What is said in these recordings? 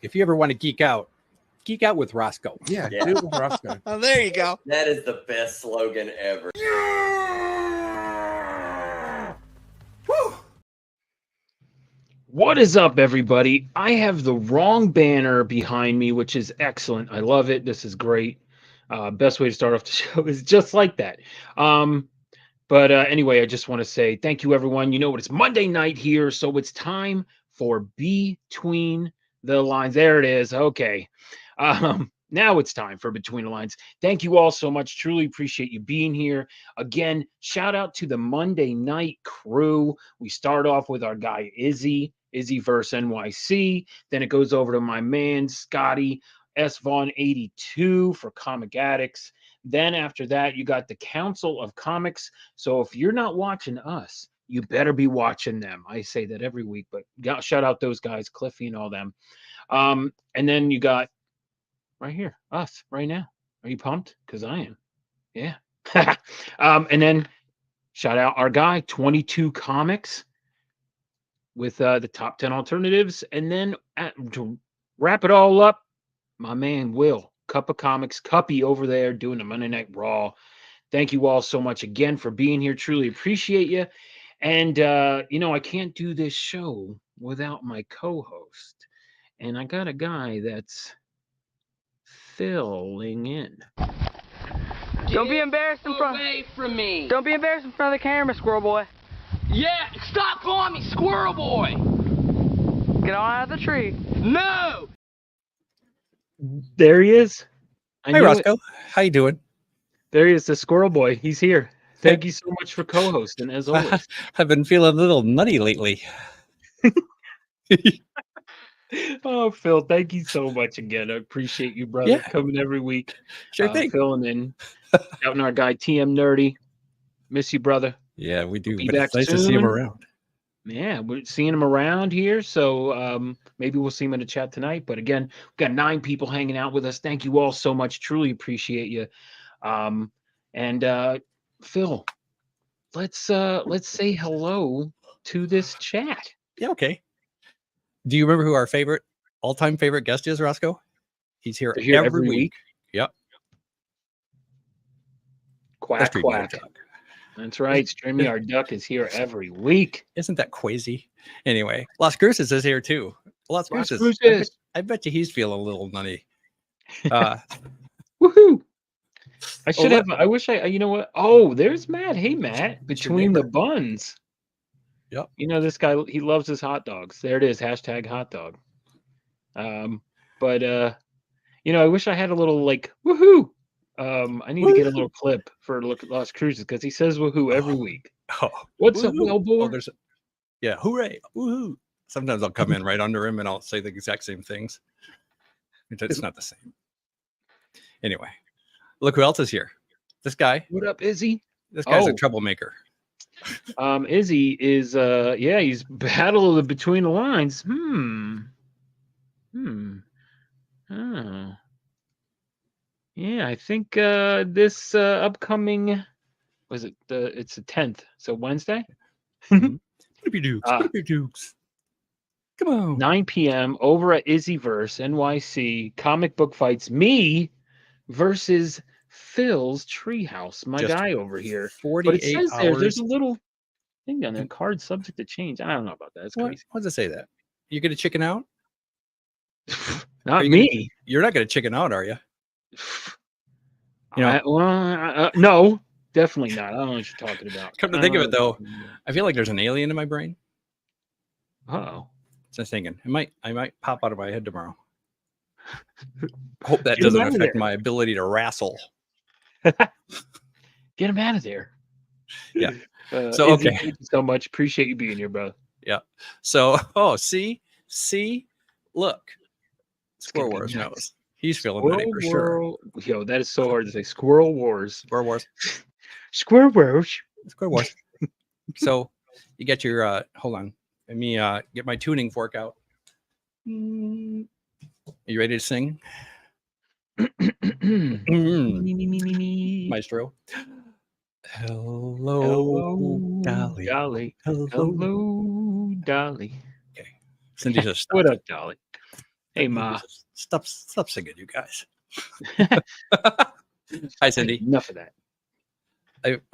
If you ever want to geek out with Roscoe. Yeah, do it with Roscoe. Oh, there you go. That is the best slogan ever. What is up, everybody? I have the wrong banner behind me, which is excellent. I love it. This is great. Best way to start off the show is just like that. But anyway, I just want to say thank you, everyone. You know what? It's Monday night here, so it's time for Between the Lines. There it is. Okay. Now it's time for Between the Lines. Thank you all so much. Truly appreciate you being here. Again, shout out to the Monday night crew. We start off with our guy, Izzyverse NYC. Then it goes over to my man, Scotty S. Vaughn 82 for Comic Addicts. Then after that, you got the Council of Comics. So if you're not watching us, you better be watching them. I say that every week, but shout out those guys, Cliffy and all them. And then you got right here, us right now. Are you pumped? Because I am. Yeah. And then shout out our guy, 22 Comics with the top 10 alternatives. And then to wrap it all up, my man, Will, Cup of Comics, Cuppy over there doing the Monday Night Raw. Thank you all so much again for being here. Truly appreciate you. And, I can't do this show without my co-host. And I got a guy that's filling in. Don't be embarrassed in front. Away from me. Don't be embarrassed in front of the camera, Squirrel Boy. Yeah, stop calling me Squirrel Boy. Get on out of the tree. No. There he is. Hi, Roscoe. How you doing? There he is, the Squirrel Boy. He's here. Thank you so much for co-hosting, as always. I've been feeling a little nutty lately. Oh, Phil, thank you so much again. I appreciate you, brother, coming every week. Sure thing. Filling in. Shouting our guy, TM Nerdy. Miss you, brother. Yeah, we do. We'll be But back it's nice soon. to see him around. Yeah, we're seeing him around here, so maybe we'll see him in the chat tonight. But again, we've got 9 people hanging out with us. Thank you all so much. Truly appreciate you. And Phil, let's say hello to this chat. Yeah, okay. Do you remember who our all-time favorite guest is, Roscoe? He's here every week. Yep. Quack, quack. That's right. StreamYard Duck is here every week. Isn't that crazy? Anyway, Las Cruces is here too. Las Cruces. I bet you he's feeling a little nutty. Woohoo! I should have. I wish you know what? Oh, there's Matt. Hey, Matt. Between the buns. Yep. You know, this guy, he loves his hot dogs. There it is. Hashtag hot dog. But I wish I had a little woohoo. I need to get a little clip for Las Cruces because he says woohoo every week. Oh, what's up, Wilbur? Hooray, woohoo. Sometimes I'll come in right under him and I'll say the exact same things. It's not the same. Anyway, look who else is here. This guy. What up, Izzy? This guy's a troublemaker. Izzy is he's battle of the Between the Lines. Oh. Yeah, I think this upcoming it's the 10th, so Wednesday. Dukes. Come on. 9 p.m. over at Izzyverse NYC. Comic book fights, me versus Phil's Treehouse, my guy over here. 48 but it says hours. There's a little thing down there. Card subject to change. I don't know about that. It's crazy. What does it say that? You gonna chicken out? Not me. You're not gonna chicken out, are you? No, definitely not. I don't know what you're talking about. Come to think of it, though, I feel like there's an alien in my brain. Oh, just thinking, I might pop out of my head tomorrow. Hope that doesn't affect my ability to wrestle. Get him out of there. Yeah. So okay, thank you so much. Appreciate you being here, brother. Yeah. So, see, look, Squirrel Wars knows. He's feeling nutty for sure. Yo, that is so hard to say. Squirrel Wars. Squirrel Wars. Squirrel Wars. Squirrel Wars. So you get your hold on. Let me get my tuning fork out. Are you ready to sing? Maestro. Hello, Dolly. Hello, Dolly. Okay. Cindy says, what up, Dolly? Hey, Ma. Stop singing, you guys. Hi, Cindy. Enough of that.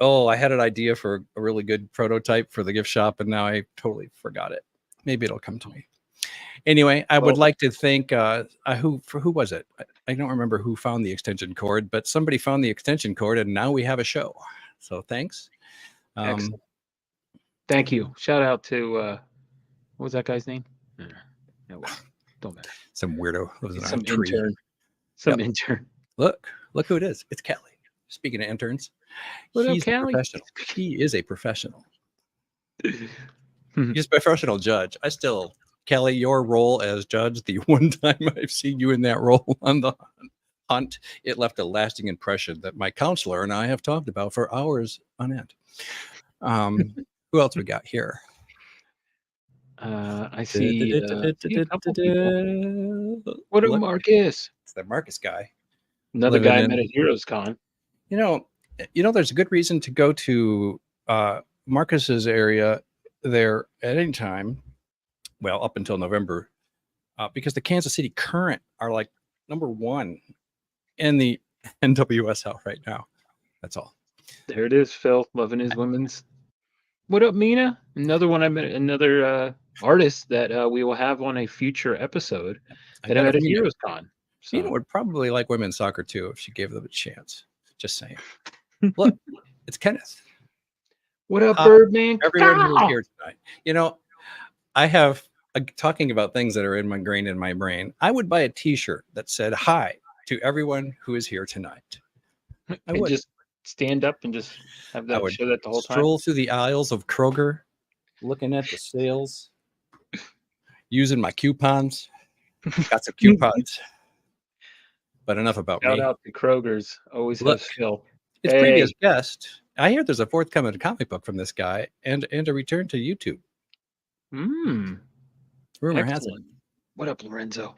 I had an idea for a really good prototype for the gift shop, and now I totally forgot it. Maybe it'll come to me. Anyway, I would like to thank who was it? I don't remember who found the extension cord, but somebody found the extension cord, and now we have a show. So thanks. Excellent. Thank you. Shout out to what was that guy's name? No, don't matter. Some weirdo. Some intern. Some intern. Look who it is. It's Kelly. Speaking of interns, he's a professional. He is a professional. He's a professional judge. Kelly, your role as judge, the one time I've seen you in that role on the hunt, it left a lasting impression that my counselor and I have talked about for hours on end. Who else we got here? I see a couple people. What up, Marcus? It's the Marcus guy. Another guy I met at Heroes Con. You know, there's a good reason to go to Marcus's area there at any time. Well, up until November, because the Kansas City Current are like #1 in the NWSL right now. That's all. There it is, Phil, loving his women's. What up, Mina? Another one I met, another artist that we will have on a future episode that I met at Heroes Con. So. Mina would probably like women's soccer too if she gave them a chance. Just saying. Look, it's Kenneth. What up, Birdman? Everyone who is here tonight. You know, I have talking about things that are ingrained in my brain. I would buy a T-shirt that said "Hi" to everyone who is here tonight. I would just stand up and just have that show that the whole time. Stroll through the aisles of Kroger, looking at the sales, using my coupons. Got some coupons. But enough about me. Shout out to Kroger's. Always have Phil. His previous guest. I hear there's a forthcoming comic book from this guy and a return to YouTube. Rumor has it. What up, Lorenzo?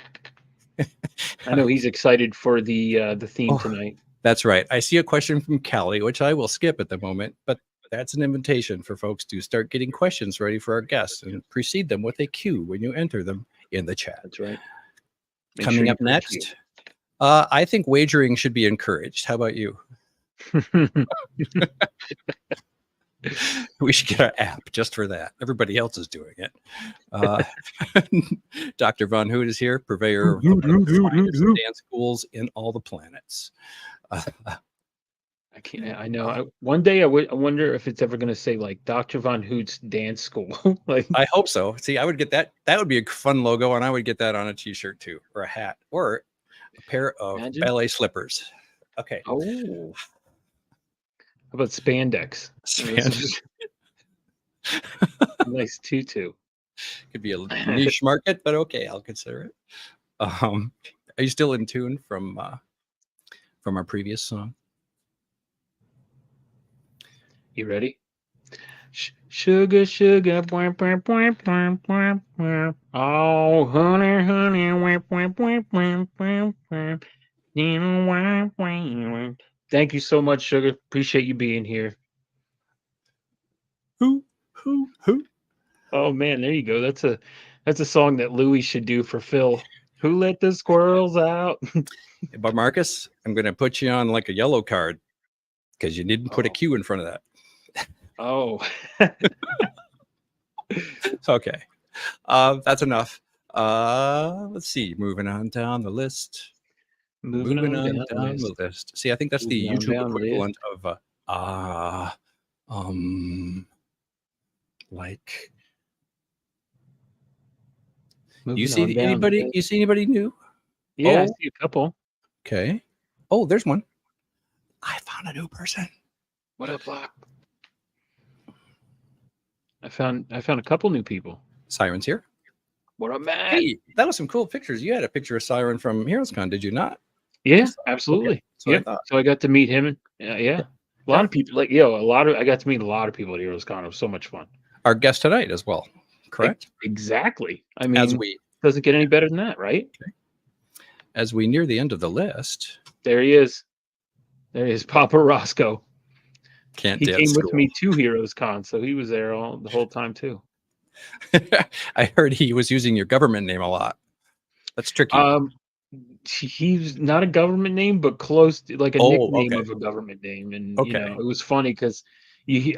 I know he's excited for the theme tonight. That's right. I see a question from Callie, which I will skip at the moment, but that's an invitation for folks to start getting questions ready for our guests and precede them with a cue when you enter them in the chat. That's right. Coming up next, I think wagering should be encouraged. How about you? We should get our app just for that. Everybody else is doing it. Dr. Von Hoot is here, purveyor of the dance schools in all the planets. I can't. I know. One day I wonder if it's ever going to say like Dr. Von Hoot's dance school. Like, I hope so. See, I would get that. That would be a fun logo, and I would get that on a T-shirt too, or a hat, or a pair of ballet slippers. Okay. Oh. How about spandex? Nice tutu. Could be a niche market, but okay, I'll consider it. Are you still in tune from our previous song? You ready? Sugar, sugar, boing, boing, boing, boing, boing, boing. Oh, honey, honey, boing, boing, boing, boing, boing, boing. Thank you so much, Sugar. Appreciate you being here. Who? Oh man, there you go. That's a song that Louis should do for Phil. Who let the squirrels out? But Marcus, I'm going to put you on like a yellow card because you didn't put a Q in front of that. Oh. Okay. That's enough. Let's see. Moving on down the list. Moving on down the list. See, I think that's the YouTube equivalent of like. You see anybody? You see anybody new? Yeah, I see a couple. Okay. Oh, there's one. I found a new person. What up, Block? I found a couple new people. Siren's here. What up, man? Hey, that was some cool pictures. You had a picture of Siren from Heroes Con, did you not? Yeah, absolutely. Okay. So I got to meet him. Yeah. A lot of people, I got to meet a lot of people at Heroes Con. It was so much fun. Our guest tonight as well, correct? Exactly. I mean, doesn't get any better than that, right? Okay. As we near the end of the list. There he is. There is Papa Roscoe. He came with me to Heroes Con, so he was there the whole time too. I heard he was using your government name a lot. That's tricky. He's not a government name, but close to, like a nickname okay. of a government name. And Okay. it was funny because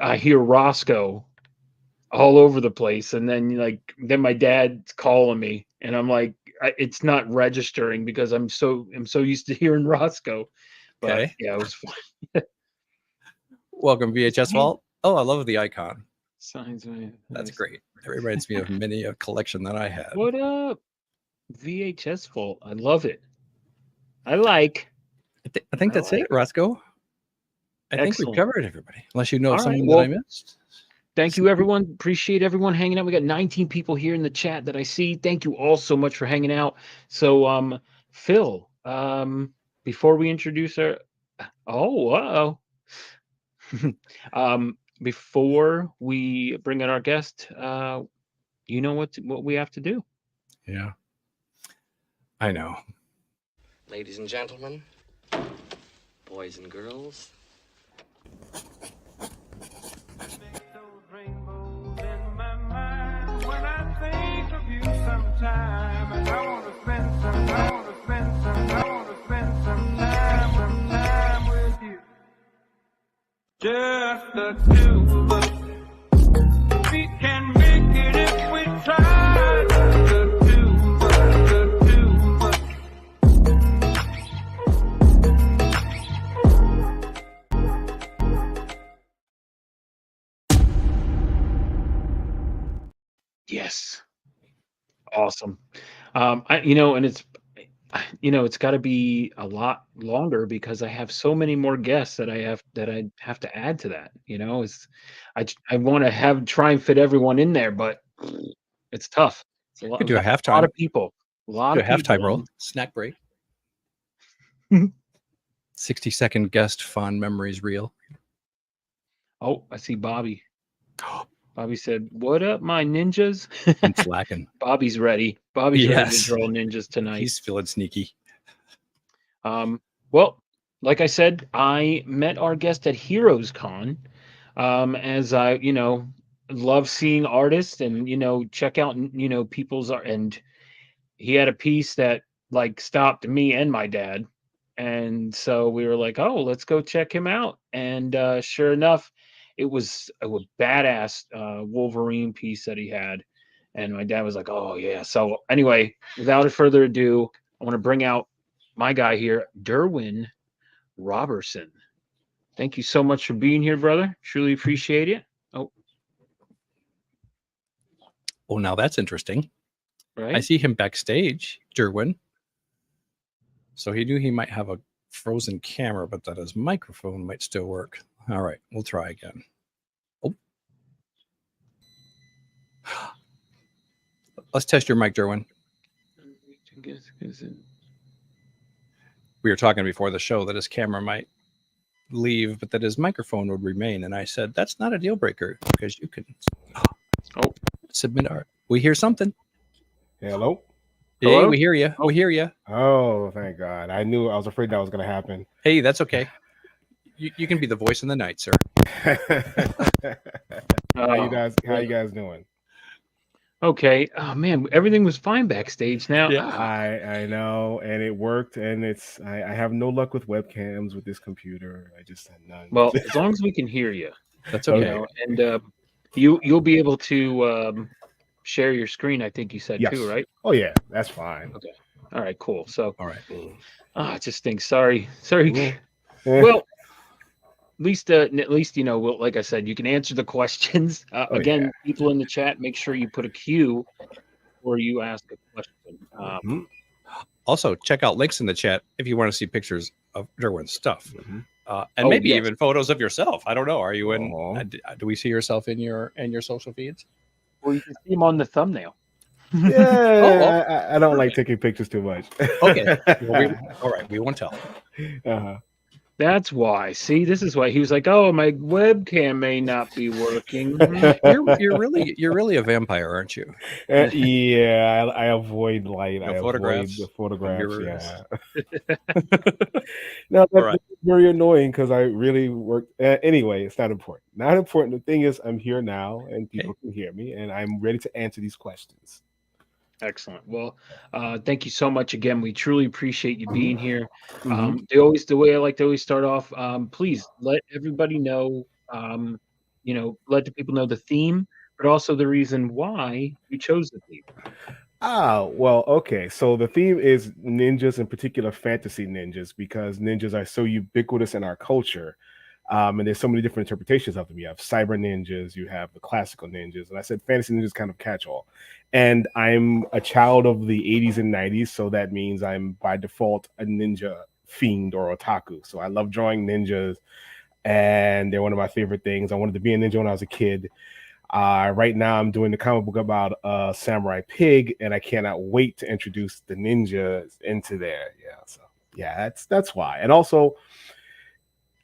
I hear Roscoe all over the place, and then my dad's calling me, and I'm like, it's not registering because I'm so used to hearing Roscoe. But Okay. yeah, it was fun. Welcome, VHS Vault. Oh, I love the icon. Signs. That's great. It reminds me of many a collection that I had. What up, VHS Vault? I love it. I like. I think that's it, Roscoe. I think Excellent. we've covered everybody, unless you know All right, someone well, that I missed. Thank you, everyone. Appreciate everyone hanging out. We got 19 people here in the chat that I see. Thank you all so much for hanging out. So, Phil, before we introduce our, before we bring in our guest, you know what we have to do. Yeah, I know. Ladies and gentlemen, boys and girls. Just the two of us. We can make it if we try. Just the two of us, the two of us. Yes. Awesome. And it's got to be a lot longer because I have so many more guests that I have to add to that. I want to try and fit everyone in there, but it's tough. It's Could do a lot halftime. of people. A lot Do a of people. halftime roll. Snack break. 60-second guest fond memories reel. Oh, I see Bobby. Bobby said, "What up, my ninjas?" I'm slacking. Bobby's ready. Bobby's ready Yes. to draw ninjas tonight. He's feeling sneaky. Well, like I said, I met our guest at Heroes Con. As I, love seeing artists and check out people's art. And he had a piece that stopped me and my dad, and so we were like, "Oh, let's go check him out." And sure enough, it was a badass Wolverine piece that he had. And my dad was like, "Oh yeah." So anyway, without further ado, I want to bring out my guy here, Derwin Roberson. Thank you so much for being here, brother. Truly appreciate it. Oh, now that's interesting. Right. I see him backstage, Derwin. So he knew he might have a frozen camera, but that his microphone might still work. All right, we'll try again. Oh. Let's test your mic, Derwin. We were talking before the show that his camera might leave, but that his microphone would remain. And I said, that's not a deal breaker because you can submit art. We hear something. Hello? Hey, Hello? we hear you. We hear you. Oh, thank God. I was afraid that was going to happen. Hey, that's okay. You can be the voice in the night, sir. How you guys doing? Okay. Oh man, everything was fine backstage. Now, I know, and it worked, and I have no luck with webcams with this computer. I just had none. well, as long as we can hear you, That's okay. and you'll be able to share your screen. I think you said Yes. too, right? Oh yeah, that's fine. Okay. All right. Cool. So, All right. I just think sorry. Yeah. Well, at least well, like I said, you can answer the questions. Again, people in the chat, make sure you put a Q or you ask a question. Also, check out links in the chat if you want to see pictures of Derwin's stuff, and Oh, maybe yes. even photos of yourself. I don't know. Are you in? Aw. Do we see yourself in your social feeds? Or you can see them on the thumbnail. Yeah, I don't like taking pictures too much. Okay. Well, all right. We won't tell. Uh-huh. That's why. See, this is why he was like, "Oh, my webcam may not be working." You're really a vampire, aren't you? Yeah, I avoid light. I photographs, avoid the photographs. mirrors. Yeah. No, that's right. very annoying because I really work. Anyway, it's not important. Not important. The thing is, I'm here now, and people can hear me, and I'm ready to answer these questions. Excellent. Well, thank you so much again. We truly appreciate you being here. Mhm. The way I like to always start off, please let everybody know, let the people know the theme, but also the reason why you chose the theme. Well, okay. So the theme is ninjas, in particular fantasy ninjas, because ninjas are so ubiquitous in our culture. And there's so many different interpretations of them. You have cyber ninjas, you have the classical ninjas, and I said fantasy ninjas kind of catch all. And I'm a child of the 80s and 90s, so that means I'm by default a ninja fiend or otaku. So I love drawing ninjas, and they're one of my favorite things. I wanted to be a ninja when I was a kid. Right now, I'm doing the comic book about Samurai Pig, and I cannot wait to introduce the ninjas into there. Yeah, so yeah, that's why. And also,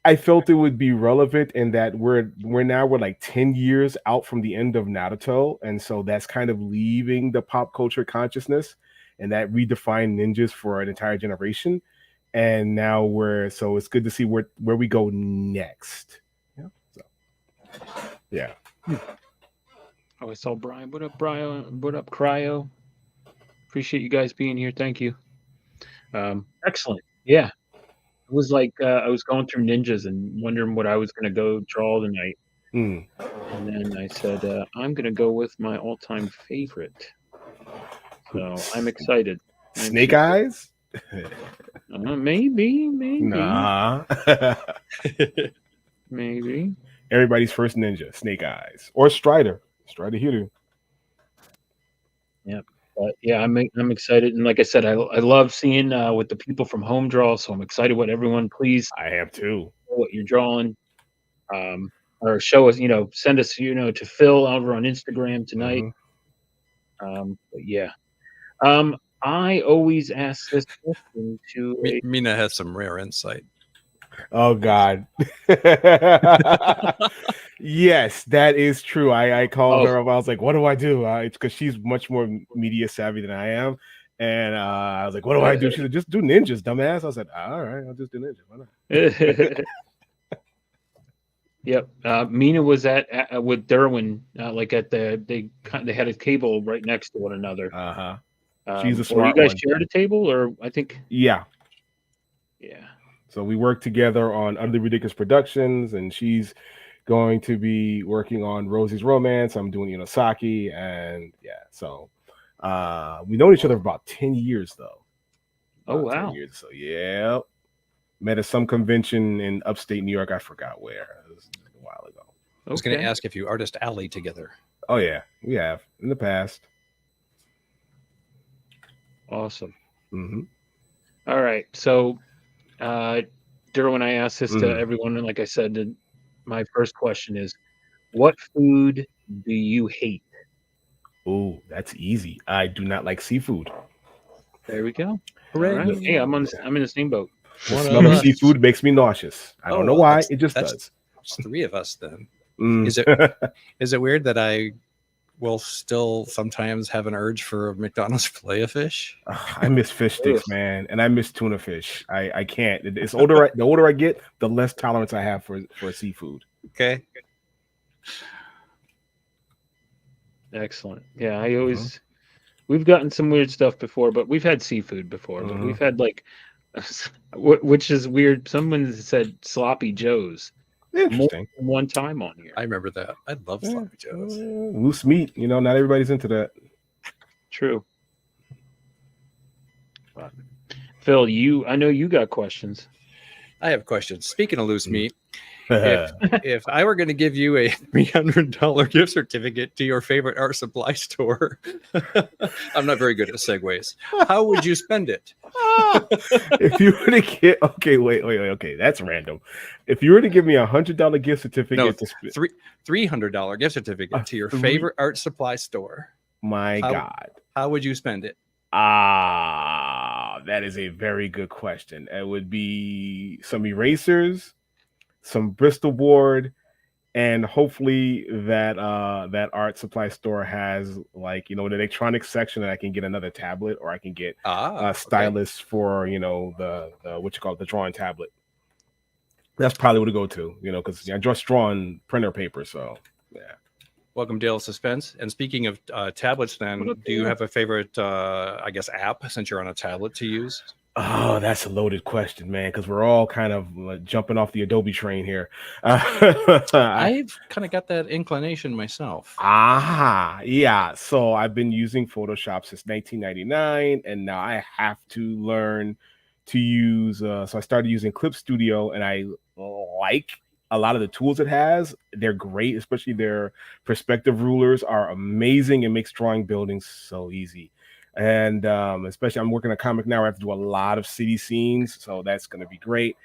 I felt it would be relevant in that we're like 10 years out from the end of Naruto, and so that's kind of leaving the pop culture consciousness, and that redefined ninjas for an entire generation. And now so it's good to see where we go next. Yeah, so yeah. Oh, I saw Brian. What up, Brian? What up, Cryo? Appreciate you guys being here. Thank you. Excellent. Yeah. It was like I was going through ninjas and wondering what I was going to go draw tonight. Mm. And then I said, I'm going to go with my all-time favorite. So I'm excited. Snake Eyes? Maybe. Nah. Maybe. Everybody's first ninja, Snake Eyes. Or Strider. Strider Hiru. Yeah. But yeah, I'm excited. And like I said, I love seeing what the people from home draw. So I'm excited what everyone, please, I have too. what you're drawing. Or show us, send us, to Phil over on Instagram tonight. But yeah. I always ask this question to Mina has some rare insight. Oh God. Yes, that is true. I called her up. I was like, what do I do? It's because she's much more media savvy than I am. And I was like, what do I do? She said, just do ninjas, dumbass. I said, all right, I'll just do ninjas. Why not? Yep. Mina was at with Derwin, like at they had a table right next to one another. She's a Or smart you guys one. shared a table, or I think. Yeah. Yeah. So we work together on Utterly Ridiculous Productions, and she's going to be working on Rosie's Romance. I'm doing Inosaki, and yeah. So we known each other for about 10 years, though. Oh, About 10 wow. years. So yeah. Met at some convention in upstate New York. I forgot where. It was a while ago. I was going to ask if you Artist Alley together. Oh yeah, we have in the past. Awesome. Mm-hmm. All right. So, Derwin, I asked this to everyone, and like I said, my first question is, what food do you hate? Oh, that's easy. I do not like seafood. There we go. Hooray. All right. Hey, I'm in the same boat. The smell of seafood makes me nauseous. I don't know why. It just does. It's three of us then. Mm. Is it weird that I will still sometimes have an urge for a McDonald's Filet-O-Fish? I miss fish sticks, man, and I miss tuna fish. I can't. It's older. The older I get, the less tolerance I have for seafood. Okay. Excellent. Yeah, I always we've gotten some weird stuff before, but we've had seafood before. But we've had like, which is weird. Someone said sloppy joes. Interesting. More than one time on here. I remember that. I love sloppy joes. Loose meat. Not everybody's into that. True. Phil, I know you got questions. I have questions. Speaking of loose meat, if I were going to give you a $300 gift certificate to your favorite art supply store, I'm not very good at segues. How would you spend it? If you were to get, wait, okay, that's random. If you were to give me $100 gift certificate, $300 gift certificate to your favorite art supply store, God, how would you spend it? That is a very good question. It would be some erasers, some Bristol board, and hopefully that art supply store has an electronics section that I can get another tablet, or I can get a stylus for the drawing tablet. That's probably what to go to, because I just draw on printer paper. So yeah. Welcome, Dale Suspense. And speaking of tablets, then, do you have a favorite, I guess, app since you're on a tablet to use? Oh, that's a loaded question, man, because we're all kind of jumping off the Adobe train here. I've kind of got that inclination myself. Yeah. So I've been using Photoshop since 1999, and now I have to learn to use. So I started using Clip Studio, and I like a lot of the tools it has. They're great, especially their perspective rulers are amazing. It makes drawing buildings so easy. And especially I'm working a comic now where I have to do a lot of city scenes, so that's going to be great.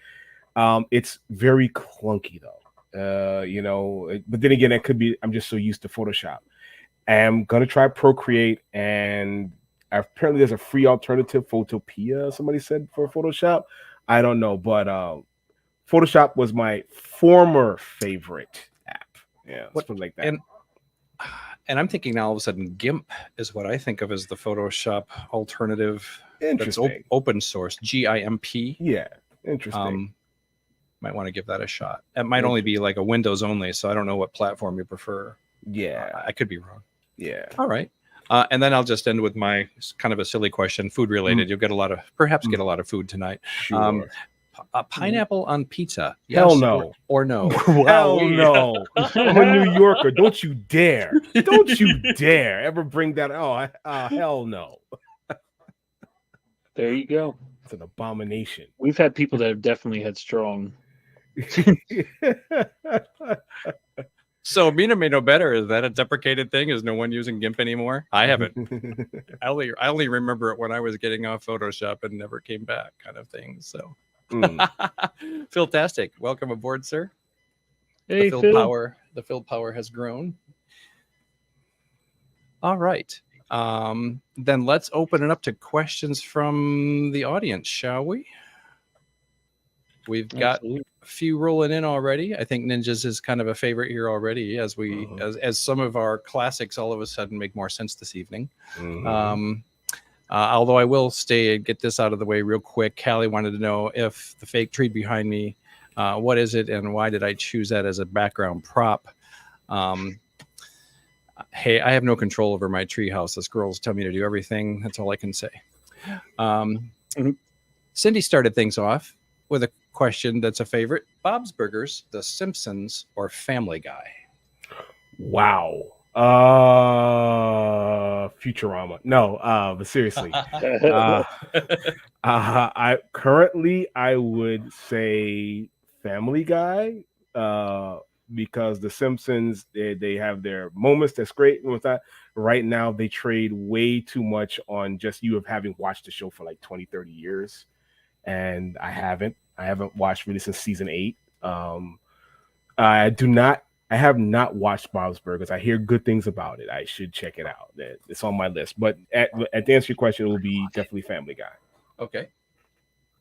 It's very clunky though, but then again, it could be I'm just so used to Photoshop. I'm going to try Procreate, and apparently there's a free alternative, Photopea, somebody said, for Photoshop. I don't know, but Photoshop was my former favorite app. Yeah, let's put it like that. And I'm thinking now all of a sudden GIMP is what I think of as the Photoshop alternative. Interesting. That's open source, GIMP. Yeah, interesting. Might want to give that a shot. It might only be like a Windows only, so I don't know what platform you prefer. Yeah. I could be wrong. Yeah. All right. And then I'll just end with my kind of a silly question, food related. You'll get a lot of food tonight. Sure. Pineapple on pizza. Hell Yes no. or no. Hell no. I'm a New Yorker. Don't you dare. Don't you dare ever bring that. Oh, hell no. There you go. It's an abomination. We've had people that have definitely had strong. So Mina may know better. Is that a deprecated thing? Is no one using GIMP anymore? I haven't. I only remember it when I was getting off Photoshop and never came back, kind of thing. So, Philtastic, welcome aboard, sir. Hey, the Phil. Phil power has grown. All right. Then let's open it up to questions from the audience, shall we? We've got Absolutely. a few rolling in already. I think Ninjas is kind of a favorite here already, as we as some of our classics all of a sudden make more sense this evening. Although I will stay and get this out of the way real quick. Callie wanted to know if the fake tree behind me, what is it and why did I choose that as a background prop? Hey, I have no control over my tree house. The squirrels tell me to do everything. That's all I can say. Cindy started things off with a question that's a favorite. Bob's Burgers, The Simpsons, or Family Guy? Wow. Futurama. No, but seriously. I would say Family Guy, because The Simpsons, they have their moments. That's great. With that, right now they trade way too much on just you of having watched the show for like 20, 30 years. And I haven't watched really since season 8. I have not watched Bob's Burgers. I hear good things about it. I should check it out. It's on my list. But to answer your question, it will be definitely Family Guy. Okay.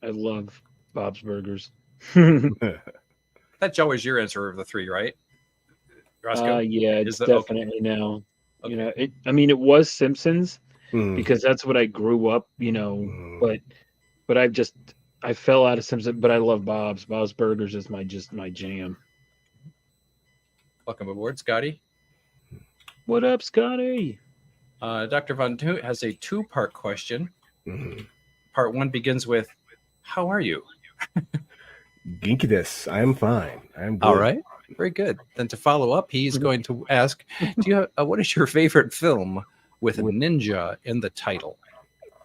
I love Bob's Burgers. That's always your answer of the three, right? Roscoe? Yeah, it's definitely now. Okay. You know, it was Simpsons because that's what I grew up, but I fell out of Simpsons, but I love Bob's. Bob's Burgers is my jam. Welcome aboard, Scotty. What up, Scotty? Dr. Von Toot has a two-part question. Part one begins with, how are you? Ginkidus. I am fine. I am good. All right. Very good. Then to follow up, he's going to ask, what is your favorite film with a ninja in the title?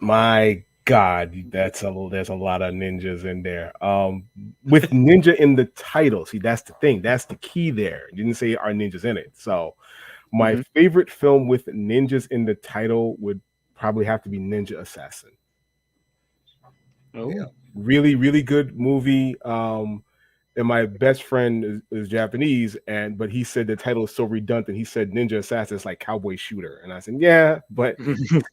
My God, there's a lot of ninjas in there. With ninja in the title, see, that's the thing. That's the key there. You didn't say are ninjas in it. So my favorite film with ninjas in the title would probably have to be Ninja Assassin. Oh, yeah. Really, really good movie. And my best friend is Japanese, but he said the title is so redundant. He said Ninja Assassin is like cowboy shooter, and I said, yeah, but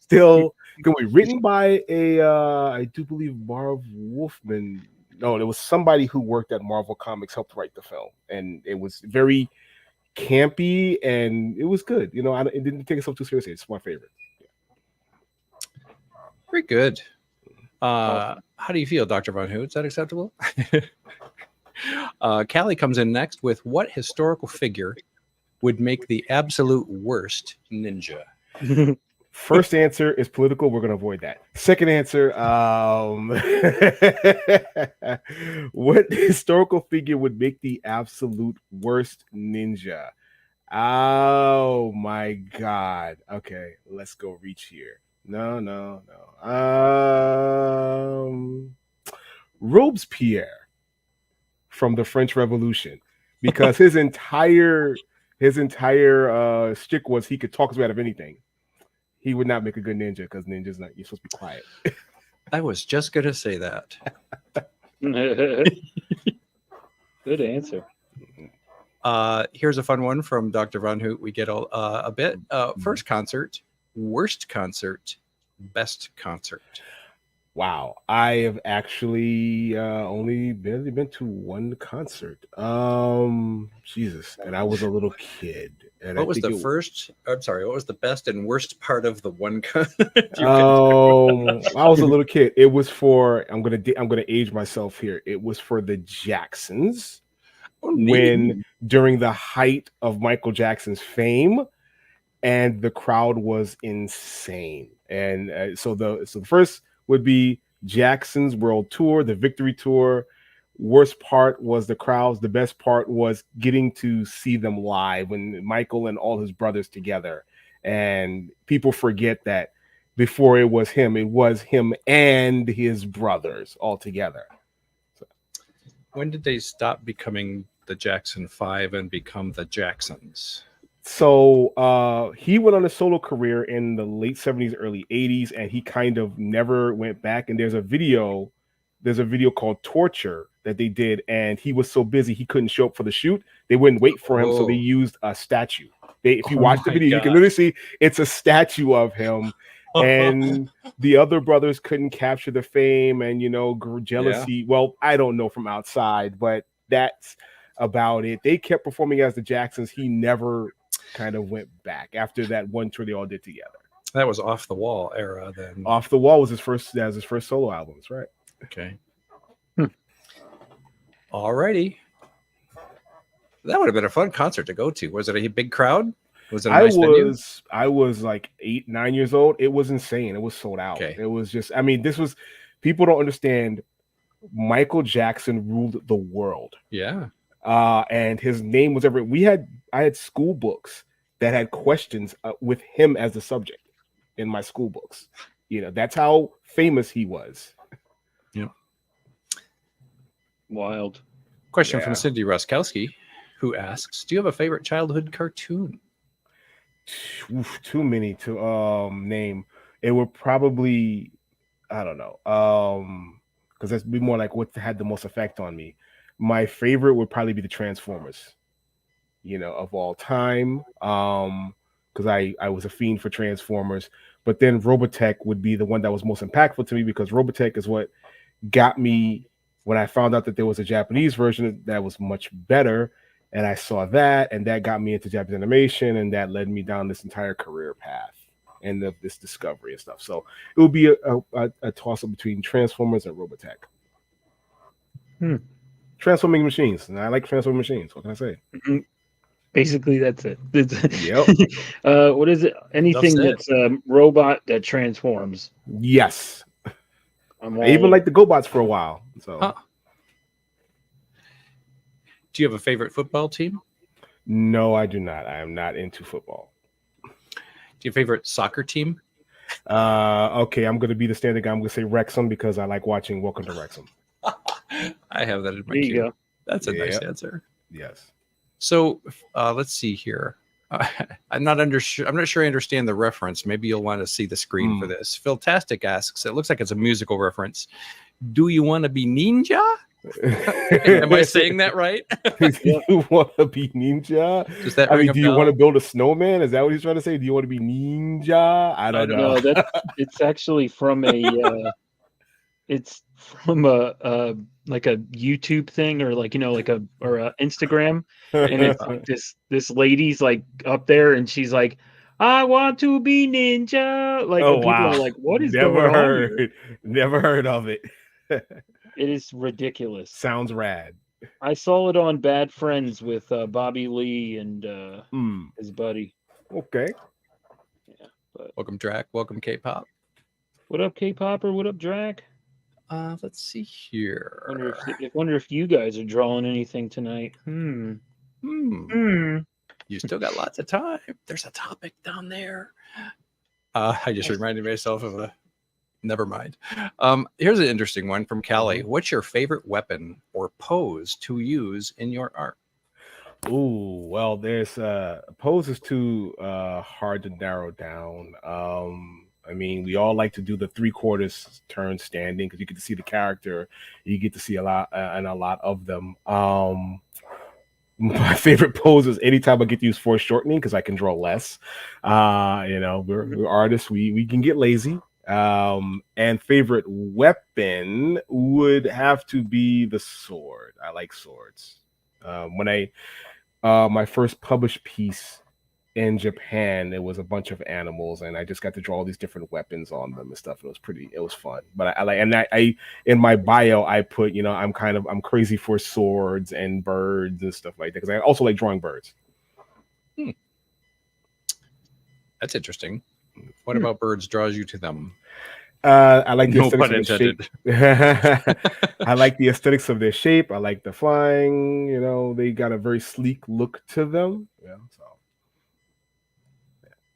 still, can be written by I do believe Marv Wolfman. No, there was somebody who worked at Marvel Comics helped write the film, and it was very campy and it was good. It didn't take itself too seriously. It's my favorite. Yeah. Very good. How do you feel, Dr. Von Hoot? Is that acceptable? Callie comes in next with what historical figure would make the absolute worst ninja? First answer is political. We're going to avoid that. Second answer, what historical figure would make the absolute worst ninja? Oh my God. Okay, let's go reach here. No. Robespierre from the French Revolution, because his entire shtick was he could talk his way out of anything. He would not make a good ninja because ninjas not you're supposed to be quiet. I was just gonna say that. Good answer. Here's a fun one from Dr. Von Hoot. We get a bit. First concert, worst concert, best concert. Wow, I have actually only barely been to one concert. Jesus, and I was a little kid. And What was the first? I'm sorry. What was the best and worst part of the one concert? I was a little kid. It was for I'm gonna age myself here. It was for the Jacksons when during the height of Michael Jackson's fame, and the crowd was insane. And so the first would be Jackson's World Tour, the Victory Tour. Worst part was the crowds. The best part was getting to see them live when Michael and all his brothers together. And people forget that before it was him and his brothers all together. So. When did they stop becoming the Jackson 5 and become the Jacksons? So he went on a solo career in the late 70s, early 80s, and he kind of never went back. And there's a video called Torture that they did, and he was so busy he couldn't show up for the shoot. They wouldn't wait for him, so they used a statue. If you watch the video, you can literally see it's a statue of him. And the other brothers couldn't capture the fame and, jealousy. Yeah. Well, I don't know from outside, but that's about it. They kept performing as the Jacksons. He never kind of went back after that one tour they all did together. That was Off the Wall era then. Off the Wall was his first solo album. That's right. Okay. Alrighty. That would have been a fun concert to go to. Was it a big crowd? Was it a nice venue? I was like 8, 9 years old. It was insane. It was sold out. Okay. It was just, people don't understand. Michael Jackson ruled the world. Yeah. And his name was everywhere. I had school books that had questions with him as the subject in my school books. That's how famous he was. Yeah. Wild. Question from Cindy Ruskowski, who asks, do you have a favorite childhood cartoon? Oof, too many to name. It would probably, I don't know, because that's be more like what had the most effect on me. My favorite would probably be the Transformers, of all time, because I was a fiend for Transformers. But then Robotech would be the one that was most impactful to me, because Robotech is what got me when I found out that there was a Japanese version that was much better. And I saw that, and that got me into Japanese animation, and that led me down this entire career path and this discovery and stuff. So it would be a toss-up between Transformers and Robotech. Transforming machines, and I like transforming machines. What can I say? Basically, that's it. Yep. What is it? Anything that's a robot that transforms. Yes. I even like the GoBots for a while. So. Do you have a favorite football team? No, I do not. I am not into football. Do you have a favorite soccer team? Okay, I'm going to be the standard guy. I'm going to say Wrexham because I like watching Welcome to Wrexham. I have that in my queue. Go. That's a nice answer. Yes. So let's see here. I'm not sure I understand the reference. Maybe you'll want to see the screen for this. Philtastic asks, it looks like it's a musical reference. Do you want to be ninja? Am I saying that right? Do you want to be ninja? Does that do you want to build a snowman? Is that what he's trying to say? Do you want to be ninja? I don't know. No, it's actually from it's from a like a YouTube thing or like or a Instagram, and it's like this lady's like up there and she's like, I want to be ninja. Like, people are like, what is going on here? Never heard of it. It is ridiculous. Sounds rad. I saw it on Bad Friends with Bobby Lee and his buddy. Okay. Yeah, but Welcome, Drac. Welcome, K-pop. what up, K-Popper? What up, Drac? Let's see here. Wonder if you guys are drawing anything tonight. Hmm. You still got lots of time. There's a topic down there. I just reminded myself of a. Never mind. Here's an interesting one from Callie. What's your favorite weapon or pose to use in your art? Ooh, well, there's pose is too hard to narrow down. I mean, we all like to do the 3/4 turn standing because you get to see the character. You get to see a lot and a lot of them. My favorite pose is anytime I get to use foreshortening because I can draw less. We're artists. We can get lazy. And favorite weapon would have to be the sword. I like swords. When my first published piece in Japan, it was a bunch of animals, and I just got to draw all these different weapons on them and stuff. It was fun. But I in my bio I put, I'm crazy for swords and birds and stuff like that because I also like drawing birds. That's interesting. What about birds draws you to them? I like the No aesthetics pun of their shape. I like the aesthetics of their shape. I like the flying. They got a very sleek look to them. So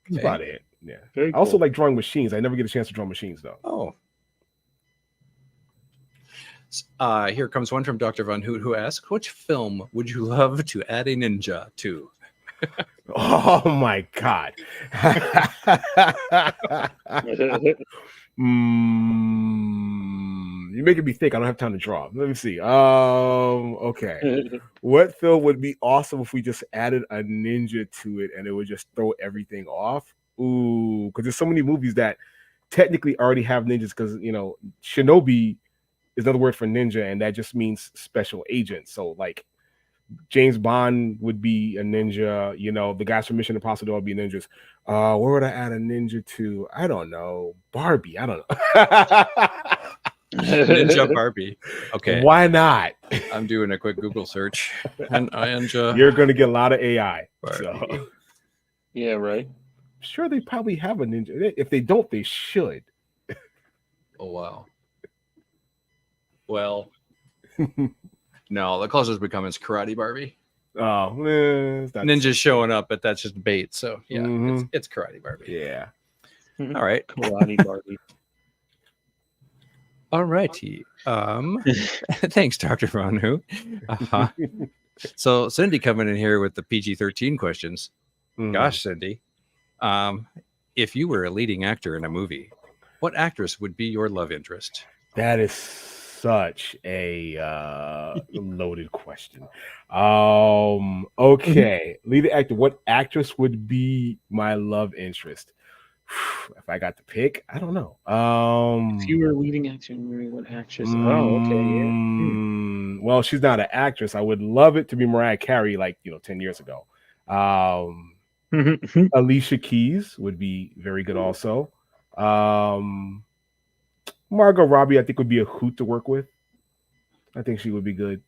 that's about it. Yeah. Very I also cool. like drawing machines. I never get a chance to draw machines though. Here comes one from Dr. Von Hoot who asks, which film would you love to add a ninja to? Oh my God. You're making me think. I don't have time to draw. Let me see. Okay. What film would be awesome if we just added a ninja to it and it would just throw everything off? Ooh, because there's so many movies that technically already have ninjas because, Shinobi is another word for ninja, and that just means special agent. So, like, James Bond would be a ninja. The guys from Mission Impossible would be ninjas. Where would I add a ninja to? I don't know. Barbie. I don't know. Ninja Barbie. Okay. Why not? I'm doing a quick Google search. And You're going to get a lot of AI. Barbie. So. Yeah, right. I'm sure they probably have a ninja. If they don't, they should. Oh, wow. Well, no, the closest we come is Karate Barbie. Oh, it's not Ninjas showing up, but that's just bait. So, yeah, Mhm. it's Karate Barbie. Yeah. All right. Karate Barbie. All righty. Thanks, Dr. Von Hoot. So, Cindy coming in here with the PG-13 questions. Mhm. Gosh, Cindy. If you were a leading actor in a movie, what actress would be your love interest? That is such a loaded question. Okay. Lead actor. What actress would be my love interest? If I got to pick, I don't know. If you were a leading actor in a movie, what actress? Oh, okay. Yeah. Well, she's not an actress. I would love it to be Mariah Carey, 10 years ago. Alicia Keys would be very good also. Margot Robbie, I think, would be a hoot to work with. I think she would be good.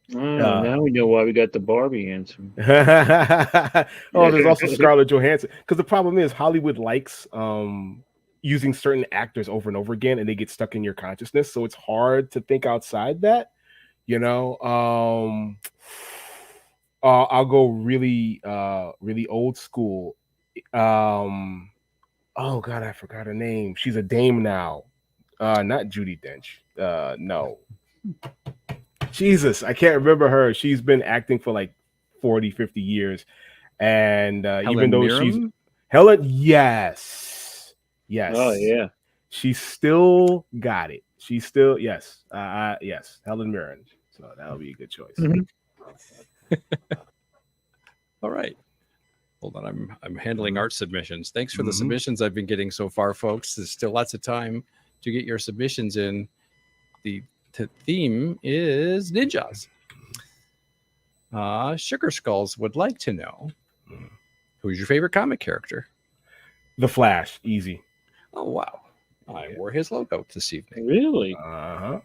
Now we know why we got the Barbie answer. There's also Scarlett Johansson. Because the problem is Hollywood likes using certain actors over and over again, and they get stuck in your consciousness. So it's hard to think outside that. I'll go really old school. Oh God, I forgot her name. She's a dame now. Not Judi Dench. No. Jesus, I can't remember her. She's been acting for like 40, 50 years. And even though she's Helen, yes. Oh yeah. She still got it. She's still, yes. Yes, Helen Mirren. So that'll be a good choice. All right. Hold on. I'm handling art submissions. Thanks for the submissions I've been getting so far, folks. There's still lots of time to get your submissions in. The theme is ninjas. Sugar Skulls would like to know, who's your favorite comic character? The Flash, easy. Oh, wow. I wore his logo this evening. Really? Uh-huh.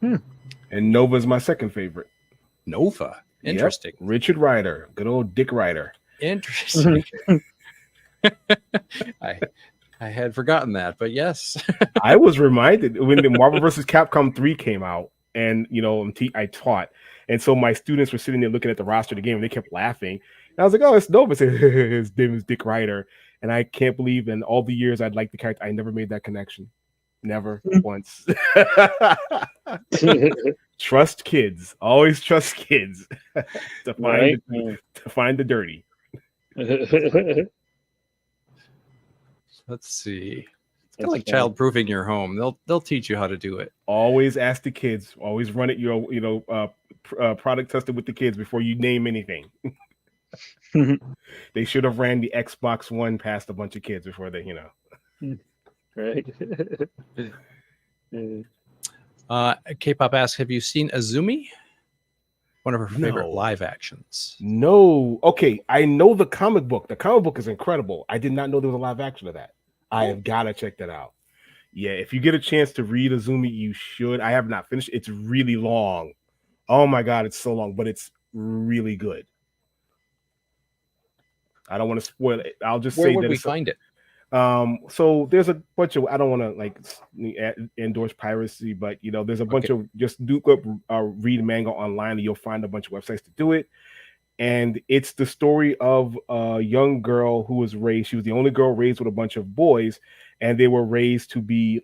And Nova's my second favorite. Nova. Yep. Interesting. Richard Rider, good old Dick Rider. Interesting. I had forgotten that, but yes. I was reminded when the Marvel vs. Capcom 3 came out, and I taught, and so my students were sitting there looking at the roster of the game, and they kept laughing. And I was like, "Oh, it's Nova." His name is Dick Rider, and I can't believe in all the years I'd liked the character, I never made that connection, never once. Trust kids, always trust kids to find the dirty. Let's see. It's kind of like child-proofing your home. They'll teach you how to do it. Always ask the kids. Always run it. Product tested with the kids before you name anything. They should have ran the Xbox One past a bunch of kids before they, Right. K-pop asks, have you seen Azumi? One of her favorite No. live actions. No. Okay, I know the comic book. The comic book is incredible. I did not know there was a live action of that. I have got to check that out. Yeah, if you get a chance to read Azumi, you should. I have not finished. It's really long. Oh my God, it's so long, but it's really good. I don't want to spoil it. I'll just Where say would that we it's find it? So there's a bunch of, I don't want to endorse piracy, but there's a bunch of, just look up read manga online and you'll find a bunch of websites to do it. And it's the story of a young girl who was raised. She was the only girl raised with a bunch of boys, and they were raised to be,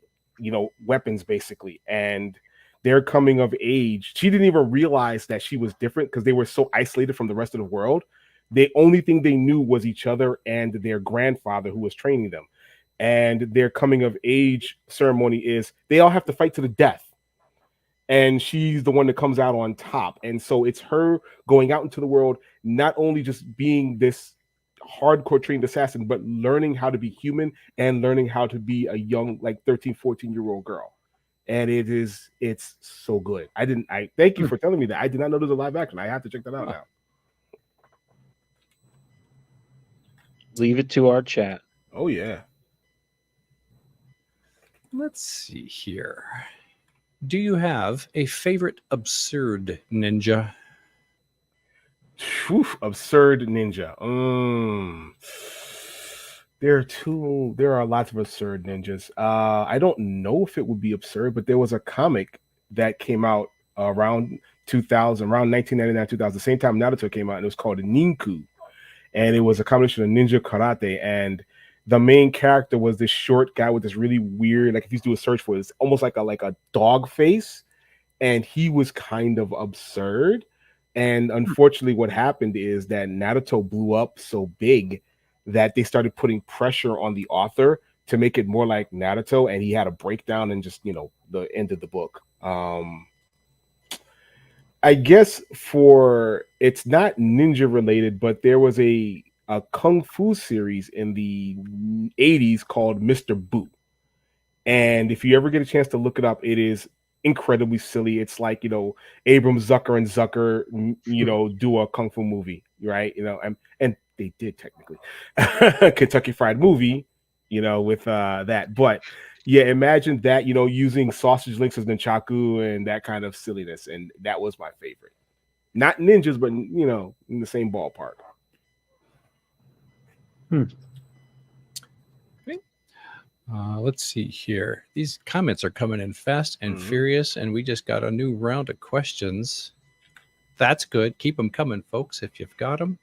weapons basically. And their coming of age, she didn't even realize that she was different because they were so isolated from the rest of the world. The only thing they knew was each other and their grandfather who was training them. And their coming of age ceremony is they all have to fight to the death. And she's the one that comes out on top. And so it's her going out into the world, not only just being this hardcore trained assassin, but learning how to be human and learning how to be a young, 13, 14-year-old girl. And it's so good. I thank you for telling me that. I did not know there was a live action. I have to check that out now. Leave it to our chat. Oh, yeah. Let's see here. Do you have a favorite absurd ninja? Absurd ninja. There are lots of absurd ninjas. I don't know if it would be absurd, but there was a comic that came out around 2000, around 1999, 2000, the same time Naruto came out, and it was called Ninku. And it was a combination of ninja karate, and the main character was this short guy with this really weird, if you do a search for it, it's almost like a dog face, and he was kind of absurd. And unfortunately, what happened is that Naruto blew up so big that they started putting pressure on the author to make it more like Naruto, and he had a breakdown and just the end of the book. I guess it's not ninja related, but there was a kung fu series in the 80s called Mr. Boo. And if you ever get a chance to look it up, it is incredibly silly. It's like, Abram Zucker and Zucker, do a kung fu movie, right? And they did technically Kentucky Fried Movie, with that. But yeah, imagine that, using sausage links as nunchaku and that kind of silliness. And that was my favorite. Not ninjas, but, in the same ballpark. Okay. Let's see here. These comments are coming in fast and furious, and we just got a new round of questions. That's good. Keep them coming, folks, if you've got them.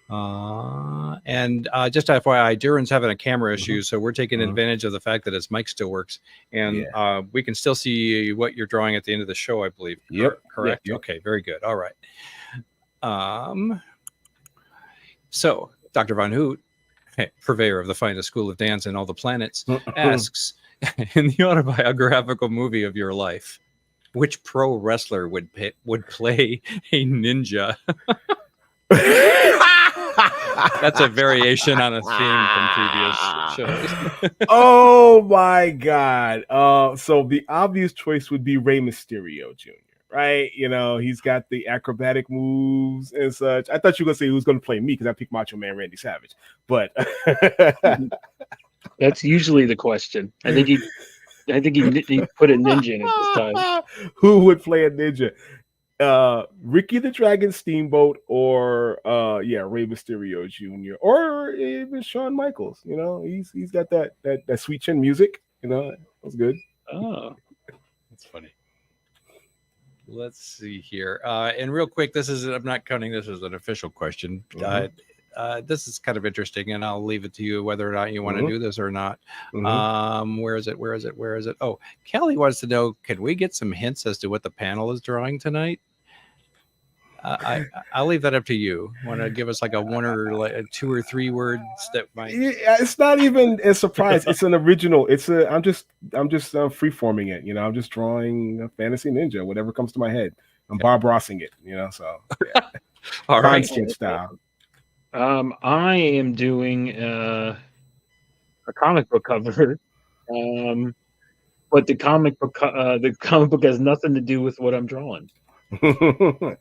And just FYI, Derwin's having a camera issue, so we're taking advantage of the fact that his mic still works, and we can still see what you're drawing at the end of the show, I believe. Yep. Correct. Yep. Okay. Very good. All right. So Dr. Von Hoot, purveyor of the finest school of dance in all the planets, asks, in the autobiographical movie of your life, which pro wrestler would play a ninja? That's a variation on a theme from previous shows. Oh my God. So the obvious choice would be Rey Mysterio Jr., right? He's got the acrobatic moves and such. I thought you were going to say who's going to play me because I picked Macho Man Randy Savage. But That's usually the question. I think I think he put a ninja in it this time. Who would play a ninja? Ricky the Dragon Steamboat, or Rey Mysterio Jr., or even Shawn Michaels. You know, he's got that sweet chin music. You know, that's good. Oh, That's funny. Let's see here. And real quick, I'm not counting this as an official question. This is kind of interesting, and I'll leave it to you whether or not you want to do this or not. Where is it? Oh, Kelly wants to know, can we get some hints as to what the panel is drawing tonight? I'll leave that up to you. Want to give us like a one or like 2 or 3 words that might? Yeah, it's not even a surprise. It's an original. I'm just free-forming it. You know, I'm just drawing a fantasy ninja, whatever comes to my head. I'm Bob Rossing it. You know, so yeah. All right. Constant style. I am doing a comic book cover, but the comic book has nothing to do with what I'm drawing.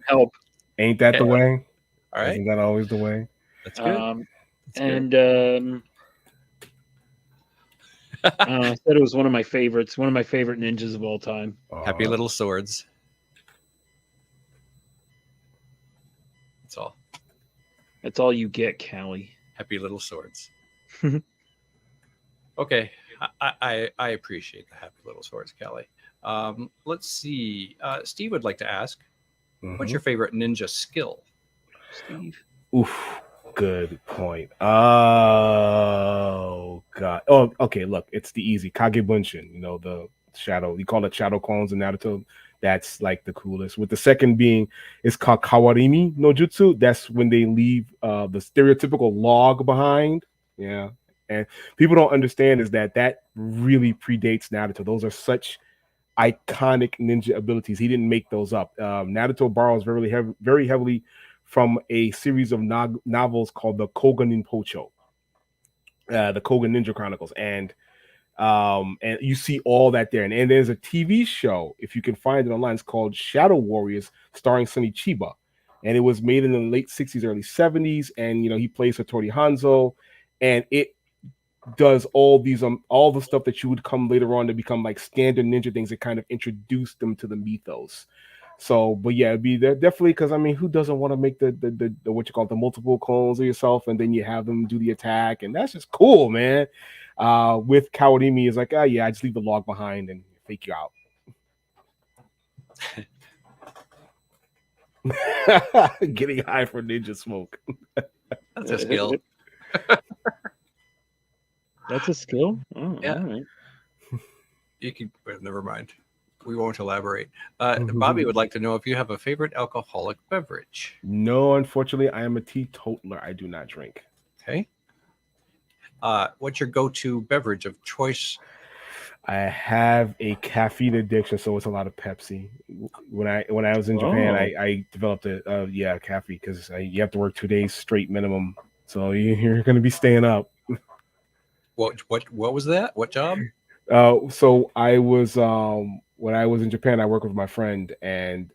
Help. Ain't that the way? All right. Isn't that always the way? That's good. I said it was one of my favorites, one of my favorite ninjas of all time. Happy Little Swords. That's all. That's all you get, Callie. Happy Little Swords. Okay. I appreciate the Happy Little Swords, Kelly. Let's see. Steve would like to ask, what's your favorite ninja skill? Steve. Oof, good point. Oh God. Oh, okay. Look, it's the easy Kage Bunshin. You know, the shadow. You call it shadow clones in Naruto. That's like the coolest. With the second being, it's called Kawarimi no Jutsu. That's when they leave the stereotypical log behind. Yeah. And people don't understand is that really predates Naruto. Those are such iconic ninja abilities. He didn't make those up. Naruto borrows very heavily from a series of novels called the Koganin Pocho, the Kogan Ninja Chronicles, and you see all that there. And there's a TV show, if you can find it online, it's called Shadow Warriors, starring Sonny Chiba, and it was made in the late 60s, early 70s. And you know, he plays Hattori Hanzo, and it does all the stuff that you would come later on to become like standard ninja things that kind of introduced them to the mythos. So, but yeah, it'd be there definitely, because I mean, who doesn't want to make the what you call the multiple clones of yourself, and then you have them do the attack, and that's just cool, man. With Kawarimi is like, I just leave the log behind and fake you out. Getting high for ninja smoke. That's a skill. That's a skill? Oh, yeah. All right. You can, never mind. We won't elaborate. Bobby would like to know if you have a favorite alcoholic beverage. No, unfortunately, I am a teetotaler. I do not drink. Okay. What's your go-to beverage of choice? I have a caffeine addiction, so it's a lot of Pepsi. When I was in Japan, I developed a caffeine, because you have to work 2 days straight minimum, so you're going to be staying up. What was that? What job? So I was when I was in Japan, I worked with my friend, and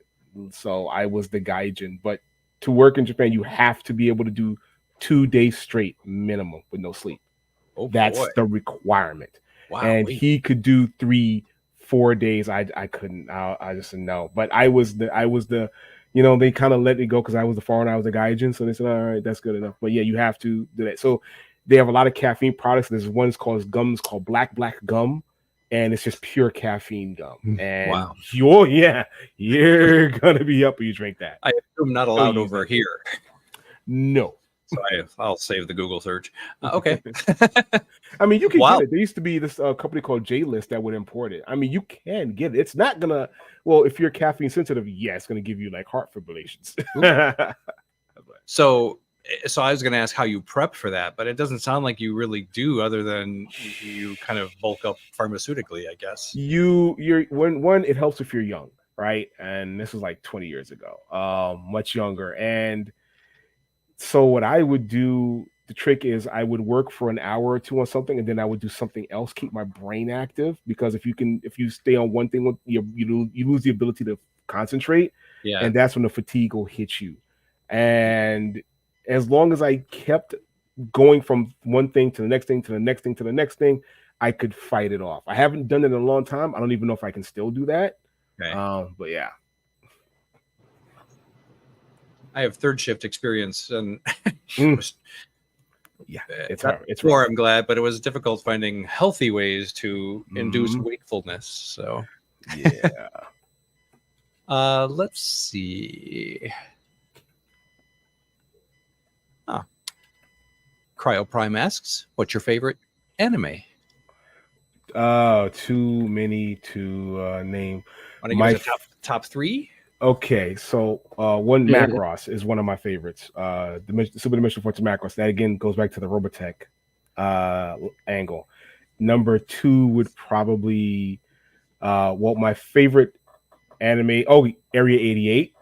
so I was the gaijin. But to work in Japan, you have to be able to do 2 days straight minimum with no sleep. Oh, that's boy. the requirement. Wow. And he could do 3-4 days. I couldn't. I just said no. But I was the you know, they kind of let it go because I was the foreigner, I was the gaijin. So they said, all right, that's good enough. But yeah, you have to do that. So they have a lot of caffeine products. There's one's called Black Gum, and it's just pure caffeine gum. And wow. You're gonna be up when you drink that. I assume not allowed over here. No. So I'll save the Google search. Okay. I mean, you can get it. There used to be this company called J-List that would import it. I mean, you can get it. It's not gonna. Well, if you're caffeine sensitive, it's gonna give you like heart fibrillations. So I was going to ask how you prep for that, but it doesn't sound like you really do, other than you kind of bulk up pharmaceutically, I guess. When it helps if you're young, right? And this was like 20 years ago, much younger. And so what I would do, the trick is I would work for an hour or two on something, and then I would do something else, keep my brain active, because if you stay on one thing, you lose the ability to concentrate. Yeah. And that's when the fatigue will hit you. And as long as I kept going from one thing to the next thing to the next thing to the next thing, I could fight it off. I haven't done it in a long time. I don't even know if I can still do that. Okay. But yeah. I have third shift experience, and Yeah, it's that hard. It's before, rough. I'm glad, but it was difficult finding healthy ways to induce Mhm. wakefulness. So Yeah. let's see. Cryoprime asks, "What's your favorite anime?" Too many to name. Want to give My us a top three? Okay, so one Yeah. Macross is one of my favorites. The Super Dimensional Force Macross. That again goes back to the Robotech angle. Number two would probably my favorite anime. Oh, Area 88.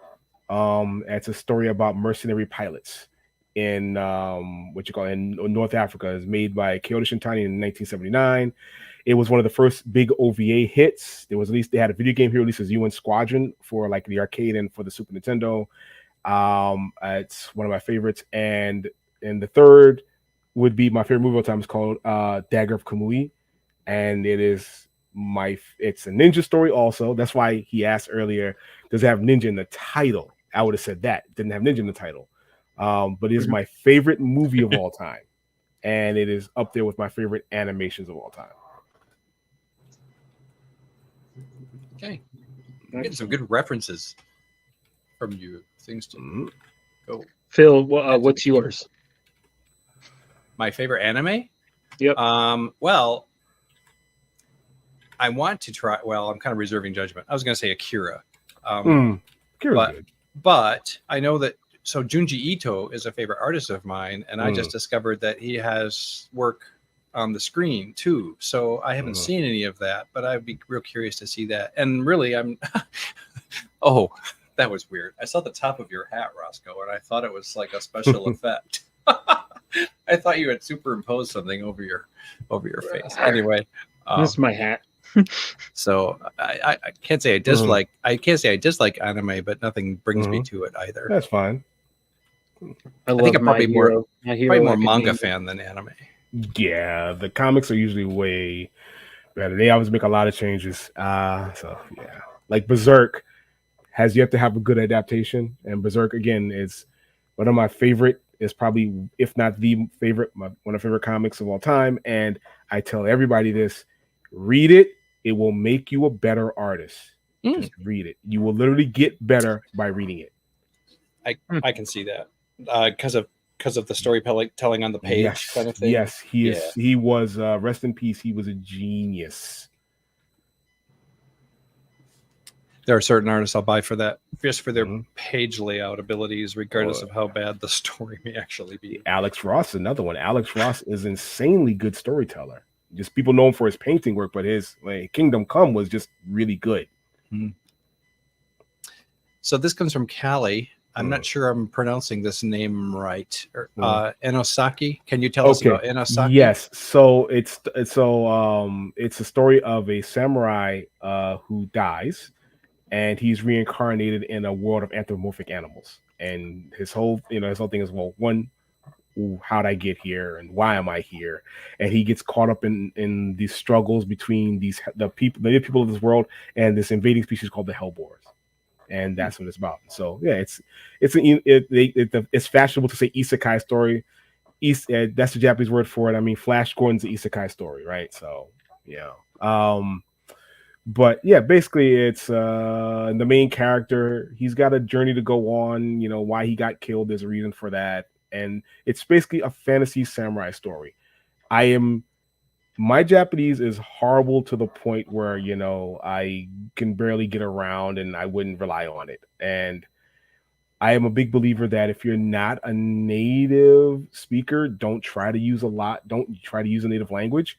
It's a story about mercenary pilots in in North Africa. It's made by Kyoto Shintani in 1979. It was one of the first big OVA hits. They had a video game here released as UN Squadron for like the arcade and for the Super Nintendo. It's one of my favorites. And the third would be my favorite movie of all time. It's called Dagger of Kamui, and it's a ninja story also. That's why he asked earlier, does it have ninja in the title? I would have said that. It didn't have ninja in the title. But it is my favorite movie of all time. And it is up there with my favorite animations of all time. Okay, I'm getting some good references from you. Things to go. Phil, what's yours? My favorite anime? Yep. Well, I want to try. Well, I'm kind of reserving judgment. I was going to say Akira. Kira's but I know that. So Junji Ito is a favorite artist of mine, and I just discovered that he has work on the screen too. So I haven't seen any of that, but I'd be real curious to see that. And really, I'm. Oh, that was weird. I saw the top of your hat, Roscoe, and I thought it was like a special effect. I thought you had superimposed something over your face. Anyway, This is my hat. so I can't say I dislike. I can't say I dislike anime, but nothing brings me to it either. That's fine. I think I'm probably more Academia. manga fan than anime. Yeah, the comics are usually way better. They always make a lot of changes. So yeah, like Berserk has yet to have a good adaptation, and Berserk again is one of my favorite. Is probably, if not the favorite, one of my favorite comics of all time. And I tell everybody this: read it. It will make you a better artist. Just read it. You will literally get better by reading it. I can see that because of the storytelling on the page kind of thing. Yes, he is. He was rest in peace. He was a genius. There are certain artists I'll buy for that, just for their page layout abilities, regardless of how bad the story may actually be. Alex Ross, another one. Alex Ross is insanely good storyteller. Just people know him for his painting work, but his Kingdom Come was just really good. So this comes from Callie. I'm not sure I'm pronouncing this name right. Enosaki. Can you tell us about Enosaki? Yes. So it's a story of a samurai who dies, and he's reincarnated in a world of anthropomorphic animals. And his whole thing is, well, one, how'd I get here, and why am I here? And he gets caught up in these struggles between the native people of this world and this invading species called the Hellboars. And that's what it's about. So yeah, it's fashionable to say isekai story. That's the Japanese word for it. I mean, Flash Gordon's an isekai story, right? So yeah. But yeah, basically it's the main character. He's got a journey to go on. You know why he got killed. There's a reason for that, and it's basically a fantasy samurai story. My Japanese is horrible to the point where, I can barely get around and I wouldn't rely on it. And I am a big believer that if you're not a native speaker, don't try to use a native language.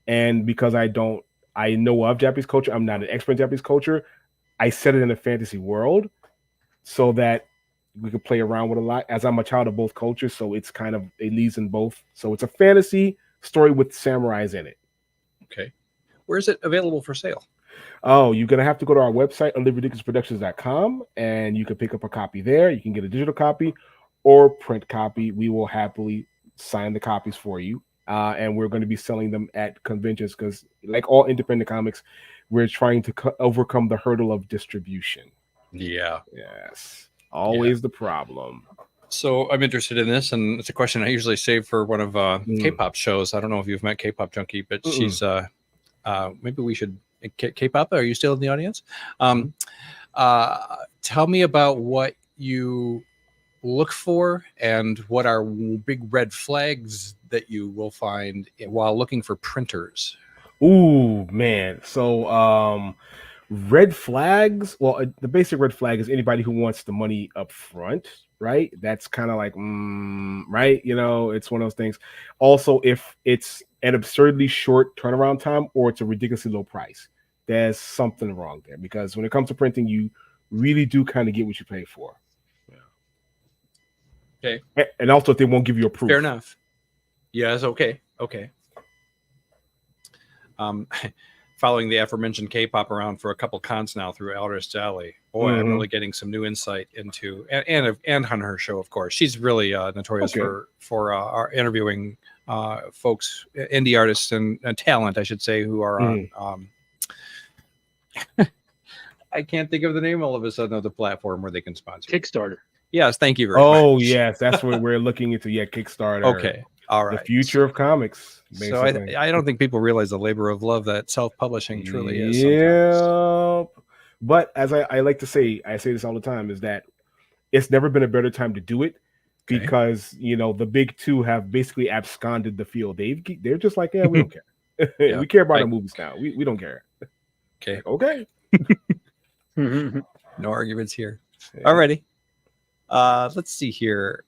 And because I know of Japanese culture, I'm not an expert in Japanese culture. I set it in a fantasy world so that we could play around with a lot, as I'm a child of both cultures. So it leads in both. So it's a fantasy story with samurais in it. Okay. Where is it available for sale? Oh, you're going to have to go to our website, unliveDickinsproductions.com, and you can pick up a copy there. You can get a digital copy or print copy. We will happily sign the copies for you. and we're going to be selling them at conventions because, like all independent comics, we're trying to overcome the hurdle of distribution. Yeah. Yes, always the problem. So I'm interested in this, and it's a question I usually save for one of K-pop shows. I don't know if you've met K-pop Junkie, but she's maybe we should. K-pop, are you still in the audience? Tell me about what you look for and what are big red flags that you will find while looking for printers. Ooh, man. So red flags, well, the basic red flag is anybody who wants the money up front, right? That's kind of like right, it's one of those things. Also, if it's an absurdly short turnaround time or it's a ridiculously low price, there's something wrong there, because when it comes to printing, you really do kind of get what you pay for. Okay. And also, if they won't give you a proof. Fair enough. Yes. Okay. Following the aforementioned K-pop around for a couple cons now through Artist Alley. Boy, I'm really getting some new insight into and on her show, of course. She's really notorious for our interviewing folks, indie artists and talent, I should say, who are on. I can't think of the name all of a sudden of the platform where they can sponsor. Kickstarter. Yes, thank you very much. Oh, yes, that's what we're looking into. Yeah, Kickstarter. Okay, all right. The future of comics. So Basically. I don't think people realize the labor of love that self-publishing truly is. Yeah, sometimes. But as I like to say, I say this all the time, is that it's never been a better time to do it, because the big two have basically absconded the field. They're just like, yeah, we don't care. Yeah. We care about our movies now. We don't care. Okay. Okay. No arguments here. Alrighty. Let's see here.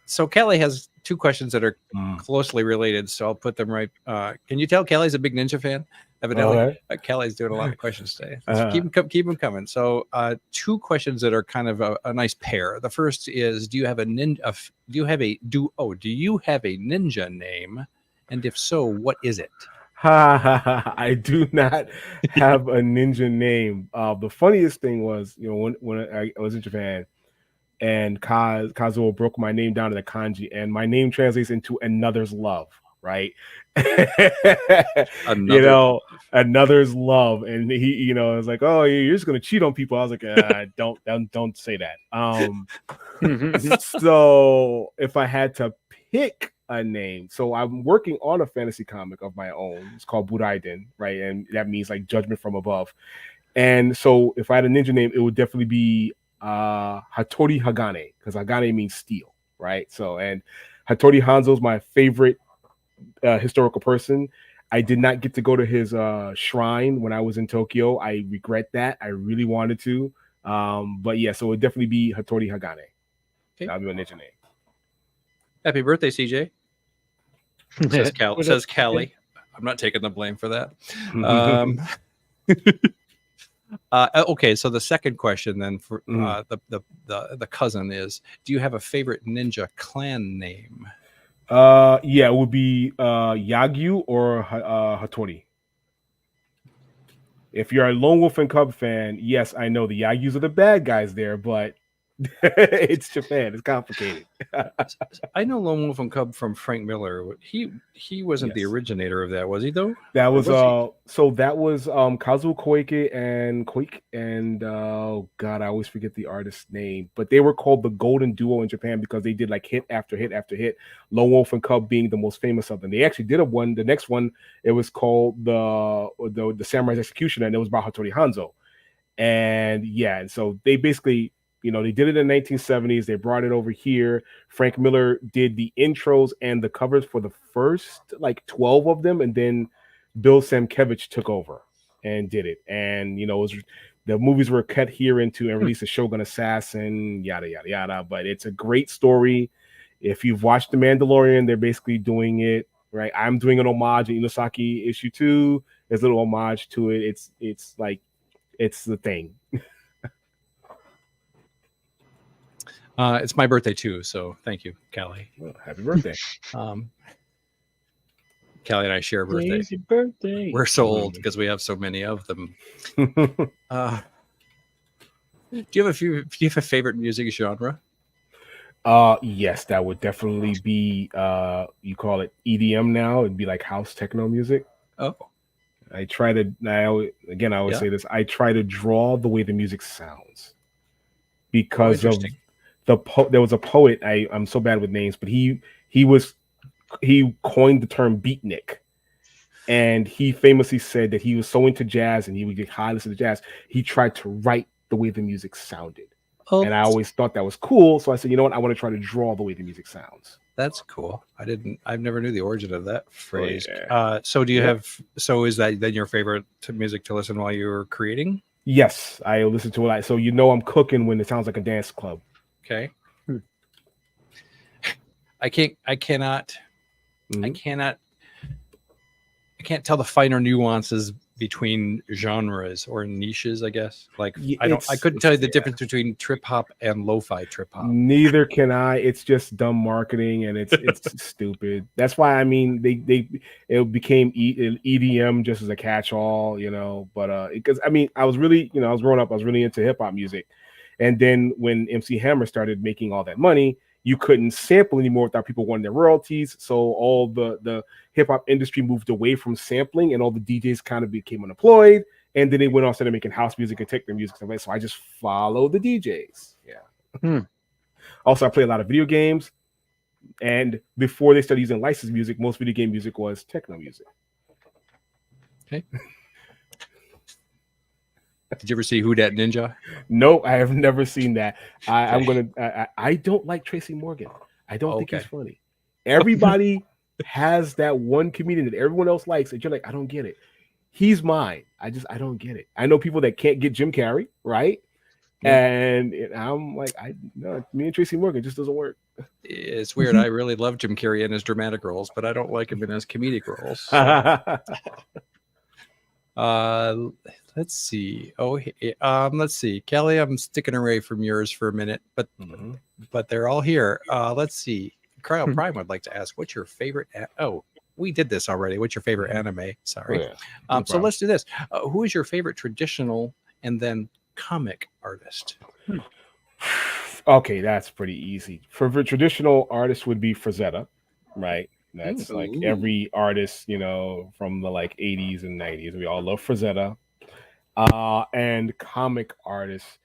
So Kelly has two questions that are closely related, so I'll put them right. Can you tell Kelly's a big Ninja fan? Evidently, Kelly's doing a lot of questions today. Keep them coming. So, two questions that are kind of a nice pair. The first is: do you have a ninja? Do you have a ninja name? And if so, what is it? I do not have a ninja name. The funniest thing was, when I was in Japan, and Kazuo broke my name down to the kanji, and my name translates into another's love, right? Another's love, and he, was like, "Oh, you're just gonna cheat on people." I was like, "Don't say that." So if I had to pick a name, so I'm working on a fantasy comic of my own. It's called Buraiden, right? And that means like judgment from above. And so if I had a ninja name, it would definitely be Hattori Hagane, because Hagane means steel, right? So, and Hattori Hanzo is my favorite historical person. I did not get to go to his shrine when I was in Tokyo. I regret that. I really wanted to. But yeah, so it would definitely be Hattori Hagane. Okay. That'll be my ninja name. Happy birthday, CJ. Says Callie. I'm not taking the blame for that. Okay, so the second question then for the cousin is: do you have a favorite ninja clan name? Yeah, it would be Yagyu or Hattori. If you're a Lone Wolf and Cub fan, yes, I know the Yagyus are the bad guys there, but it's Japan. It's complicated. I know Lone Wolf and Cub from Frank Miller. He wasn't the originator of that, was he though? That was so that was Kazuo Koike and oh god, I always forget the artist's name, but they were called the Golden Duo in Japan because they did like hit after hit after hit. Lone Wolf and Cub being the most famous of them. They actually did the next one, it was called the Samurai's Executioner, and it was about Hattori Hanzo. And yeah, and so they basically, they did it in the 1970s. They brought it over here. Frank Miller did the intros and the covers for the first 12 of them, and then Bill Sienkiewicz took over and did it. And the movies were cut here into and released as Shogun Assassin, yada yada yada. But it's a great story. If you've watched The Mandalorian, they're basically doing it right. I'm doing an homage in Inosaki issue 2. There's a little homage to it. It's the thing. It's my birthday too, so thank you, Callie. Well, happy birthday. Callie and I share a birthday. Crazy birthday. We're so old because we have so many of them. Do you have a favorite music genre? Yes, that would definitely be you call it EDM now. It'd be like house techno music. Oh, I try to I always yeah. say this. I try to draw the way the music sounds Oh, because of interesting. there was a poet. I'm so bad with names, but he coined the term beatnik. And he famously said that he was so into jazz and he would get high listening to jazz. He tried to write the way the music sounded. Oh, And I always thought that was cool. So I said, you know what? I want to try to draw the way the music sounds. that's cool. I've never knew the origin of that phrase. yeah. So do you have, so is that then your favorite music to listen while you're creating? Yes, I listen to it. So you know I'm cooking when it sounds like a dance club. Okay. I cannot Mhm. I can't tell the finer nuances between genres or niches, I guess. Like I couldn't tell you the difference between trip hop and lo-fi trip hop. Neither can I. It's just dumb marketing and it's stupid. That's why I mean it became EDM just as a catch-all, you know. But because I mean I was really, I was growing up, I was really into hip hop music. And then when MC Hammer started making all that money, you couldn't sample anymore without people wanting their royalties. So all the hip hop industry moved away from sampling, and all the DJs kind of became unemployed. And then they went on started making house music and techno music. So I just follow the DJs. Yeah. Also, I play a lot of video games. And before they started using licensed music, most video game music was techno music. Okay. Did you ever see Who Dat Ninja? No, I have never seen that. I don't like Tracy Morgan. I don't think he's funny. Everybody has that one comedian that everyone else likes, and you're like, I don't get it. He's mine. I don't get it. I know people that can't get Jim Carrey, right? Yeah. And I'm like, no, me and Tracy Morgan just doesn't work. It's weird. I really love Jim Carrey in his dramatic roles, but I don't like him in his comedic roles. So. Let's see. Let's see. Kelly, I'm sticking away from yours for a minute, but they're all here. Let's see. Cryo Prime would like to ask, what's your favorite? We did this already. What's your favorite anime? Sorry. Oh, yeah. So let's do this. Who is your favorite traditional and then comic artist? Okay, that's pretty easy. For traditional artists would be Frazetta, right? That's like every artist, from the like 80s and 90s. We all love Frazetta. And comic artists,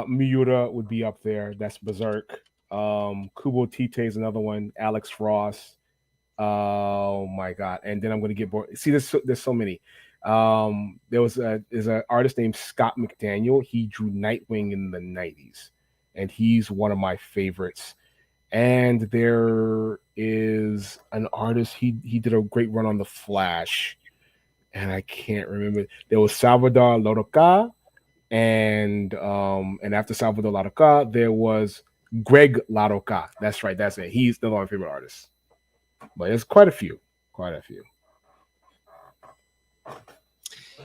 Miura would be up there. That's Berserk. Kubo Tite is another one. Alex Ross. Oh my God! And then I'm going to get bored. See, there's so many. There's an artist named Scott McDaniel. He drew Nightwing in the 90s, and he's one of my favorites. And there is an artist. He did a great run on the Flash. And I can't remember. There was Salvador Larroca, and after Salvador Larroca, there was Greg Larroca. That's right. That's it. He's still my favorite artist. But there's quite a few.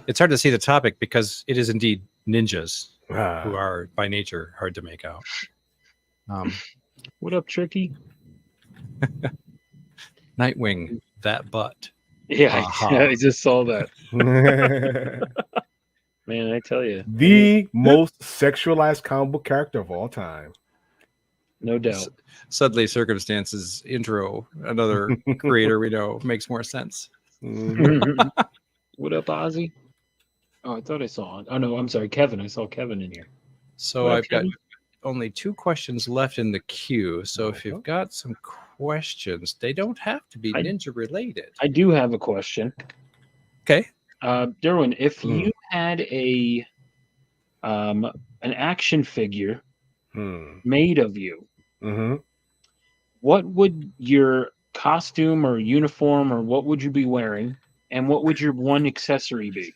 It's hard to see the topic because it is indeed ninjas who are by nature hard to make out. What up, Tricky? Nightwing, that butt. Yeah, I just saw that. Man, I tell you. The most sexualized comic book character of all time. No doubt. Suddenly Circumstances intro, another creator we know, makes more sense. What up, Ozzy? Oh, I thought I saw. Oh, no, I'm sorry, Kevin. I saw Kevin in here. So I've got only 2 questions left in the queue. So if you've got some questions, they don't have to be ninja related. I do have a question. Okay. Derwin, if you had an action figure made of you, what would your costume or uniform or what would you be wearing? And what would your one accessory be?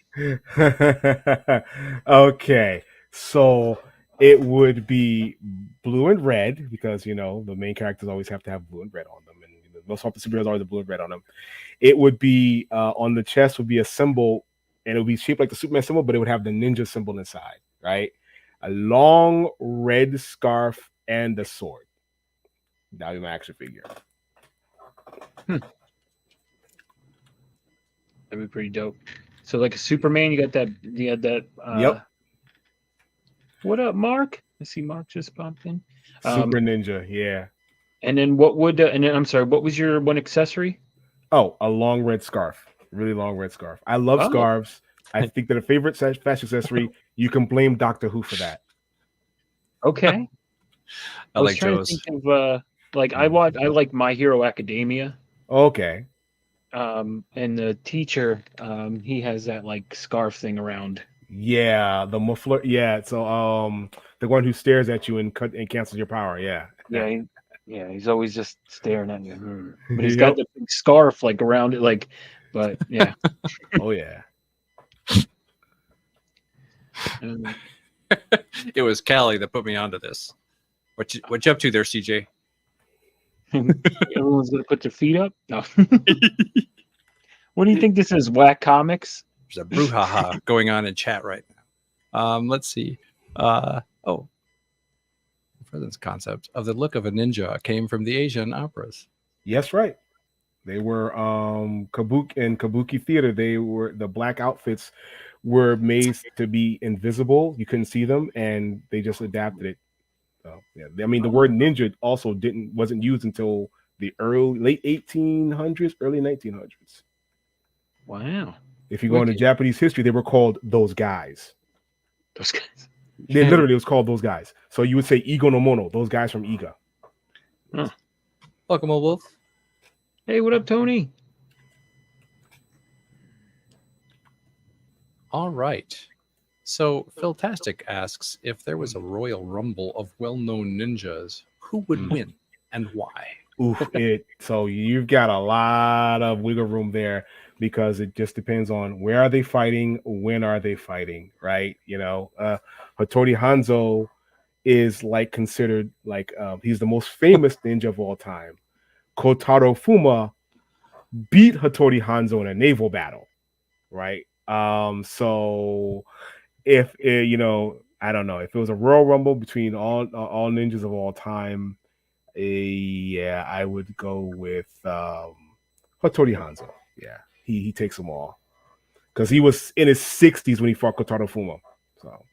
Okay. So it would be blue and red because, the main characters always have to have blue and red on them. And most of the superheroes always have blue and red on them. It would be on the chest would be a symbol, and it would be shaped like the Superman symbol, but it would have the ninja symbol inside, right? A long red scarf and a sword. That would be my action figure. That'd be pretty dope. So like a Superman, you had that. Yep. What up, Mark? I see Mark just popped in. Super Ninja, yeah. And then what would? And then I'm sorry. What was your one accessory? Oh, a long red scarf, really long red scarf. I love Oh. scarves. I think that a favorite fashion accessory. You can blame Doctor Who for that. Okay. I was like trying Joe's. to think of I like My Hero Academia. Okay. And the teacher, he has that like scarf thing around. Yeah, the muffler. Yeah, so the one who stares at you and cancels your power. Yeah. Yeah, he's always just staring at you. But he's Yep. got the big scarf like around it, like. But yeah. Oh yeah. It was Callie that put me onto this. What you up to there, CJ? Everyone's gonna put their feet up. No. What do you think this is? Whack Comics? There's a brouhaha going on in chat right now. Let's see. The presence concept of the look of a ninja came from the Asian operas. Yes, right. They were kabuki theater. They were the black outfits were made to be invisible. You couldn't see them, and they just adapted it. So, yeah, I mean, the word ninja also wasn't used until the late 1800s, early 1900s. Wow. If you go into Japanese history, they were called those guys. Those guys. They literally was called those guys. So you would say Igo no Mono, those guys from Iga. Huh. Welcome, old wolf. Hey, what up, Tony? All right. So Philtastic asks if there was a Royal Rumble of well-known ninjas, who would win and why? Oof, so you've got a lot of wiggle room there because it just depends on where are they fighting, when are they fighting, right? You know, Hattori Hanzo is like considered like he's the most famous ninja of all time. Kotaro Fuma beat Hattori Hanzo in a naval battle, right? So if I don't know if it was a Royal Rumble between all ninjas of all time. Yeah, I would go with Hattori Hanzo. Yeah, he takes them all because he was in his 60s when he fought Kotaro Fuma. So,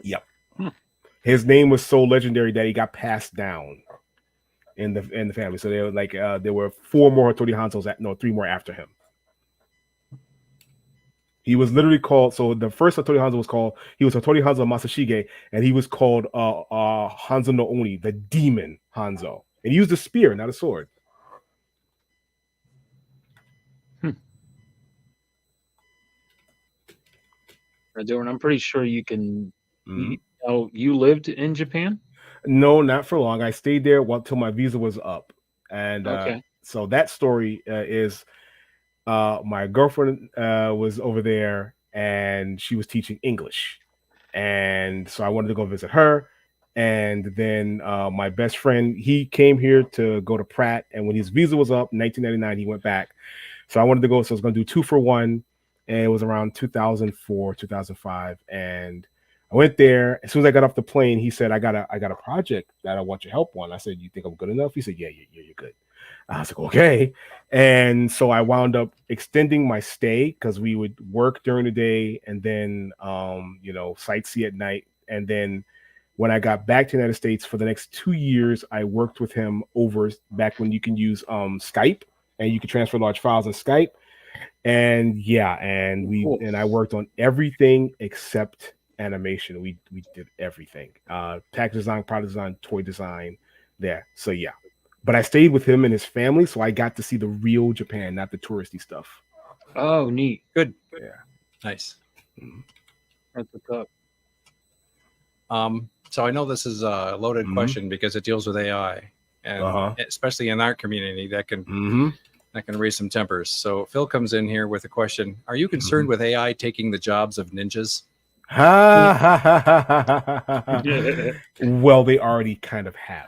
yep. His name was so legendary that he got passed down in the family. So they were like there were 4 more Hattori Hanzos, 3 more after him. He was literally called, so the first Hattori Hanzo was Hattori Hanzo Masashige, and he was called Hanzo no Oni, the demon Hanzo. And he used a spear, not a sword. Derwin, I'm pretty sure you can. You lived in Japan? No, not for long. I stayed there till my visa was up. And so that story is my girlfriend was over there and she was teaching English. And so I wanted to go visit her. And then my best friend, he came here to go to Pratt. And when his visa was up in 1999, he went back. So I wanted to go. So I was going to do 2 for 1. And it was around 2004, 2005. And I went there. As soon as I got off the plane, he said, I got a project that I want your help on. I said, you think I'm good enough? He said, yeah, you're good. I was like, okay. And so I wound up extending my stay because we would work during the day and then, sightsee at night. And then when I got back to the United States for the next 2 years, I worked with him back when you can use Skype and you can transfer large files in Skype. And and I worked on everything except animation. We did everything. Package design, product design, toy design there. So yeah. But I stayed with him and his family, so I got to see the real Japan, not the touristy stuff. Oh, neat. Good. Yeah. Nice. That's what's up. So I know this is a loaded question because it deals with AI, and especially in our community, that can raise some tempers. So Phil comes in here with a question: are you concerned with AI taking the jobs of ninjas? Well, they already kind of have.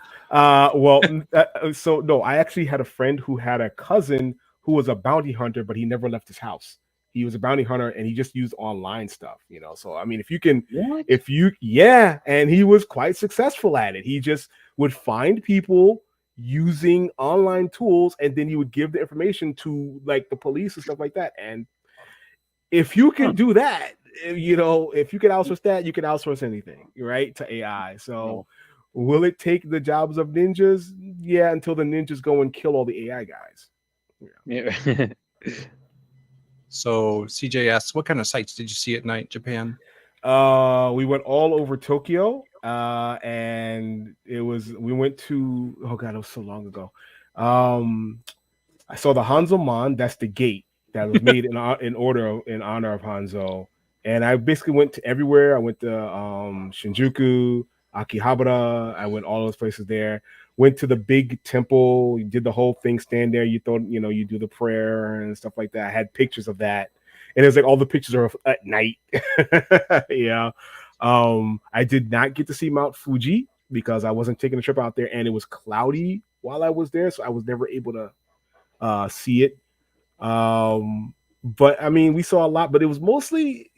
So no, I actually had a friend who had a cousin who was a bounty hunter, but he never left his house. He was a bounty hunter and he just used online stuff, So, I mean, and he was quite successful at it. He just would find people using online tools and then he would give the information to like the police and stuff like that. And if you can do that, if you can outsource that, you can outsource anything, right? To AI. So will it take the jobs of ninjas? Yeah, until the ninjas go and kill all the AI guys. Yeah. So CJ asks, what kind of sights did you see at night, Japan? We went all over Tokyo, and we went to, oh god, it was so long ago. I saw the Hanzo-man. That's the gate that was made in honor of Hanzo. And I basically went to everywhere. I went to Shinjuku, Akihabara. I went all those places there. Went to the big temple. Did the whole thing. Stand there. You thought, you do the prayer and stuff like that. I had pictures of that, and it was like all the pictures are at night. Yeah. I did not get to see Mount Fuji because I wasn't taking a trip out there, and it was cloudy while I was there, so I was never able to see it. But I mean, we saw a lot, but it was mostly,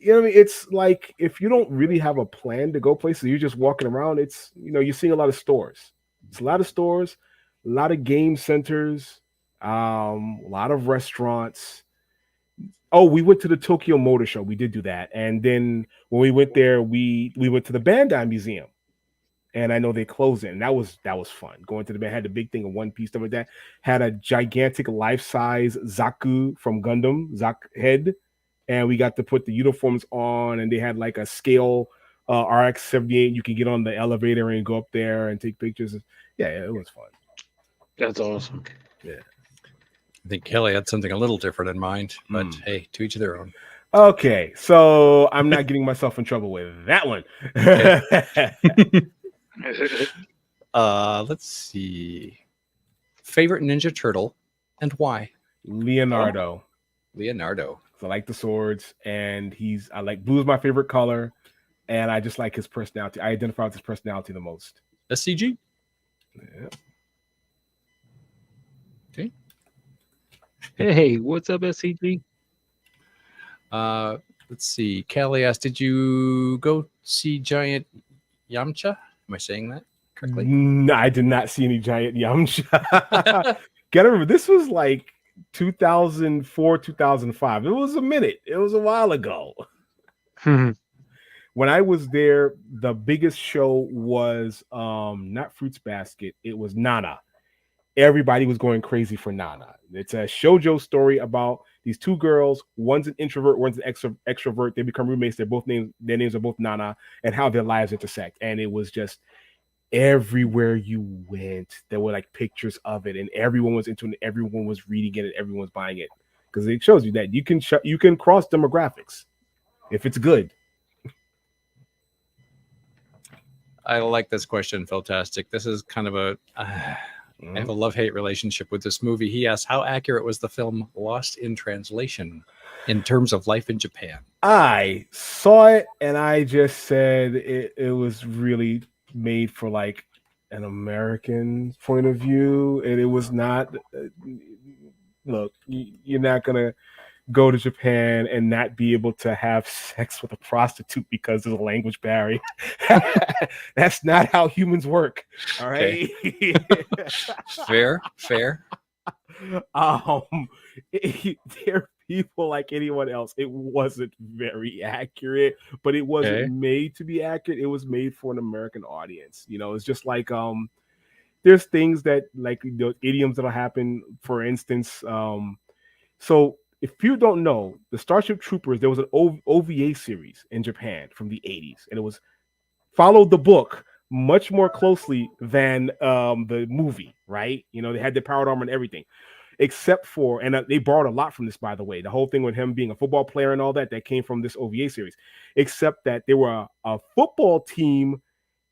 it's like if you don't really have a plan to go places, you're just walking around. It's, you're seeing a lot of stores. It's a lot of stores, a lot of game centers, a lot of restaurants. Oh, we went to the Tokyo Motor Show. We did do that. And then when we went there, we went to the Bandai Museum. And I know they closed it, and that was fun. Going to the band, had the big thing of One Piece, stuff like that. Had a gigantic life-size Zaku from Gundam, Zaku head, and we got to put the uniforms on, and they had like a scale RX-78. You could get on the elevator and go up there and take pictures. Yeah, it was fun. That's awesome. Yeah. I think Kelly had something a little different in mind, but hey, to each their own. Okay, so I'm not getting myself in trouble with that one. Let's see. Favorite Ninja Turtle and why? Leonardo. Leonardo. So I like the swords, and I like blue is my favorite color, and I just like his personality. I identify with his personality the most. SCG. Yeah. Okay. Hey, what's up, SCG? Let's see. Kelly asked, did you go see Giant Yamcha? Am I saying that correctly? No, I did not see any giant Yamcha. Gotta remember, this was like 2004, 2005. It was a minute. It was a while ago. When I was there, the biggest show was not Fruits Basket. It was Nana. Everybody was going crazy for Nana. It's a shoujo story about these two girls. One's an introvert, one's an extrovert. They become roommates. Their names are both Nana, and how their lives intersect. And it was just everywhere you went, there were like pictures of it, and everyone was into it. Everyone was reading it, and everyone was buying it because it shows you that you can cross demographics if it's good. I like this question, Fantastic. This is kind of a I have a love-hate relationship with this movie. He asked, how accurate was the film Lost in Translation in terms of life in Japan? I saw it, and I just said it was really made for like an American point of view, and it was not. Look, you're not gonna go to Japan and not be able to have sex with a prostitute because there's a language barrier. That's not how humans work. All right. Okay. Fair. They're people like anyone else. It wasn't very accurate, but it wasn't made to be accurate. It was made for an American audience. It's just like there's things that like idioms that'll happen. For instance, so if you don't know, the Starship Troopers, there was an OVA series in Japan from the 80s, and it was followed the book much more closely than the movie, right? They had their powered armor and everything, except for, and they borrowed a lot from this, by the way, the whole thing with him being a football player and all that came from this OVA series, except that they were a football team,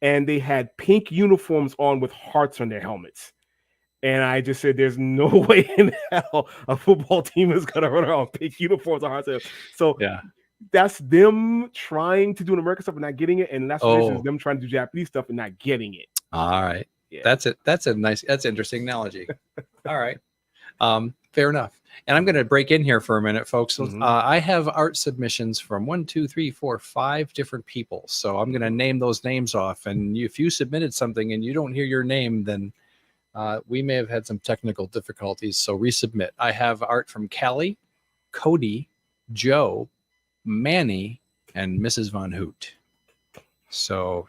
and they had pink uniforms on with hearts on their helmets. And I just said, there's no way in hell a football team is going to run around pink uniforms on hearts. So yeah, that's them trying to do an American stuff and not getting it. And that's them trying to do Japanese stuff and not getting it. All right. Yeah. That's it. That's an interesting analogy. All right. Fair enough. And I'm going to break in here for a minute, folks. I have art submissions from 5 different people. So I'm going to name those names off. And if you submitted something and you don't hear your name, then we may have had some technical difficulties. So resubmit. I have art from Callie, Cody, Joe, Manny and Mrs. Von Hoot. So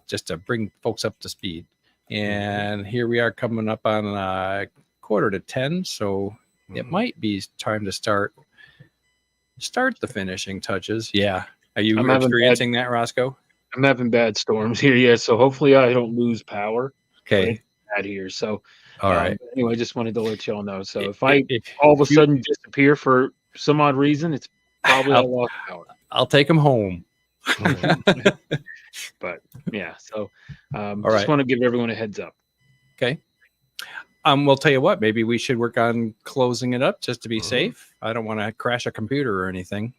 just to bring folks up to speed. And here we are coming up on 9:45. So it might be time to start the finishing touches. Yeah. Are you I'm having experiencing that, Roscoe? I'm having bad storms here, yeah. So hopefully I don't lose power. Okay. Bad here. So All right. anyway, I just wanted to let y'all know. So If- if I if all of a you- sudden disappear for some odd reason, it's probably I lost power. I'll take them home. But yeah, so right. just want to give everyone a heads up. Okay. We'll tell you what, maybe we should work on closing it up just to be safe. I don't want to crash a computer or anything.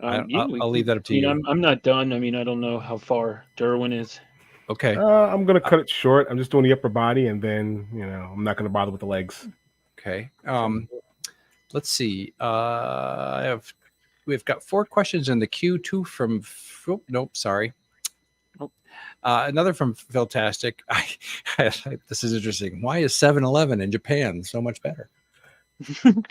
I'll leave that up to you. I'm not done. I mean, I don't know how far Derwin is. Okay. I'm gonna cut it short. I'm just doing the upper body, and then I'm not gonna bother with the legs. Okay. Let's see. We've got 4 questions in the queue. 2 from. Nope. Sorry. Another from Philtastic. This is interesting. Why is 7-Eleven in Japan so much better?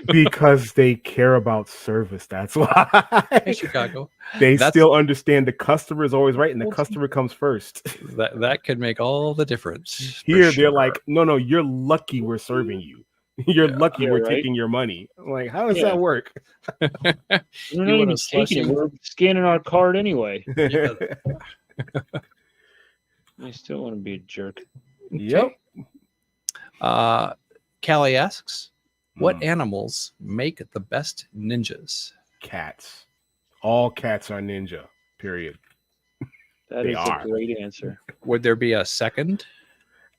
Because they care about service. That's why. Hey, Chicago. They still understand the customer is always right, and the customer comes first. That could make all the difference. Here, they're like, no, you're lucky we're serving you. You're lucky we're right. taking your money. I'm like, how does that work? We're not You even want a taking it. slushie? We're scanning our card anyway. Yeah. I still want to be a jerk. Yep. Callie asks, what animals make the best ninjas? Cats. All cats are ninja. Period. That They is are. a great answer. Would there be a second?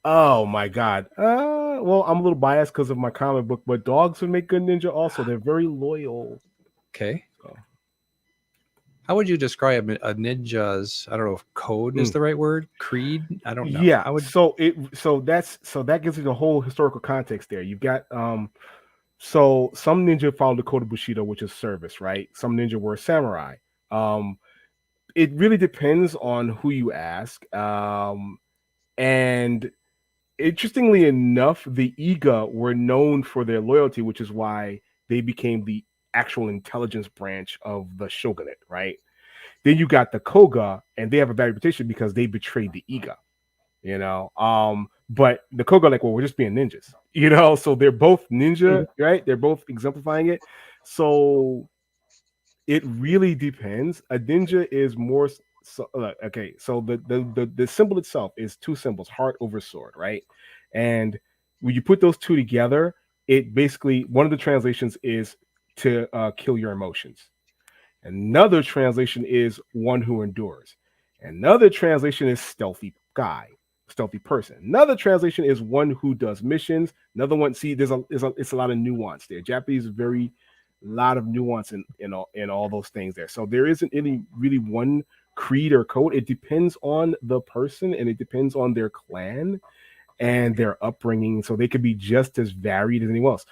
Oh my god. Well, I'm a little biased because of my comic book, but dogs would make good ninja also. They're very loyal. Okay. Oh. How would you describe a ninja's, I don't know if code is the right word, creed? I don't know. Yeah. I would, So that gives you the whole historical context there. You've got so some ninja follow the code of Bushido, which is service, right? Some ninja were samurai. It really depends on who you ask. And interestingly enough, the Iga were known for their loyalty, which is why they became the actual intelligence branch of the shogunate, right? Then you got the Koga, and they have a bad reputation because they betrayed the Iga, but the Koga like, well, we're just being ninjas, so they're both ninja, right? They're both exemplifying it. So it really depends. A ninja is more okay, so the symbol itself is 2 symbols, heart over sword, right? And when you put those 2 together, it basically, one of the translations is to kill your emotions. Another translation is one who endures. Another translation is stealthy guy, stealthy person. Another translation is one who does missions. Another one, see, it's a lot of nuance there. Japanese is very lot of nuance in all those things there. So there isn't any really one creed or code. It depends on the person, and it depends on their clan and their upbringing. So they could be just as varied as anyone else.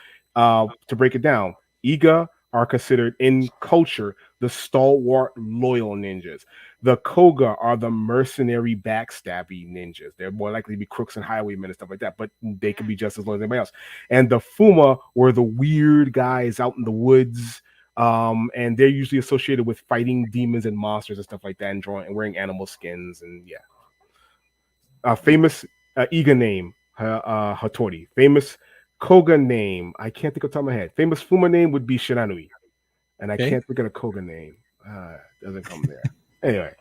To break it down, Iga are considered in culture the stalwart, loyal ninjas. The Koga are the mercenary, backstabby ninjas. They're more likely to be crooks and highwaymen and stuff like that, but they can be just as loyal as anybody else. And the Fuma were the weird guys out in the woods, and they're usually associated with fighting demons and monsters and stuff like that, and wearing animal skins. And yeah, famous Iga name, Hattori. Famous Koga name, I can't think of the top of my head. Famous Fuma name would be Shiranui, and I can't think of the Koga name. Doesn't come there. Anyway,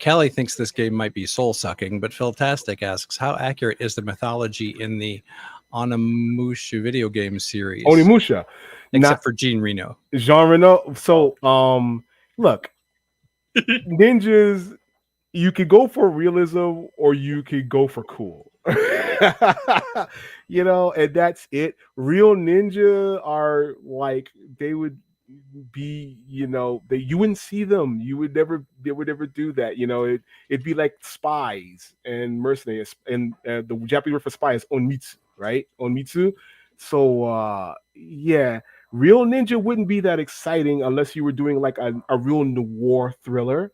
Callie thinks this game might be soul sucking, but Philtastic asks, how accurate is the mythology in the Onimusha video game series? Onimusha, except for Jean Reno. Jean Reno. So, look, ninjas, you could go for realism or you could go for cool. And that's it. Real ninja are like, they would be, you wouldn't see them. They would never do that. It'd be like spies and mercenaries, and the Japanese word for spy is onmitsu, right? Onmitsu. So yeah, real ninja wouldn't be that exciting unless you were doing like a real noir thriller.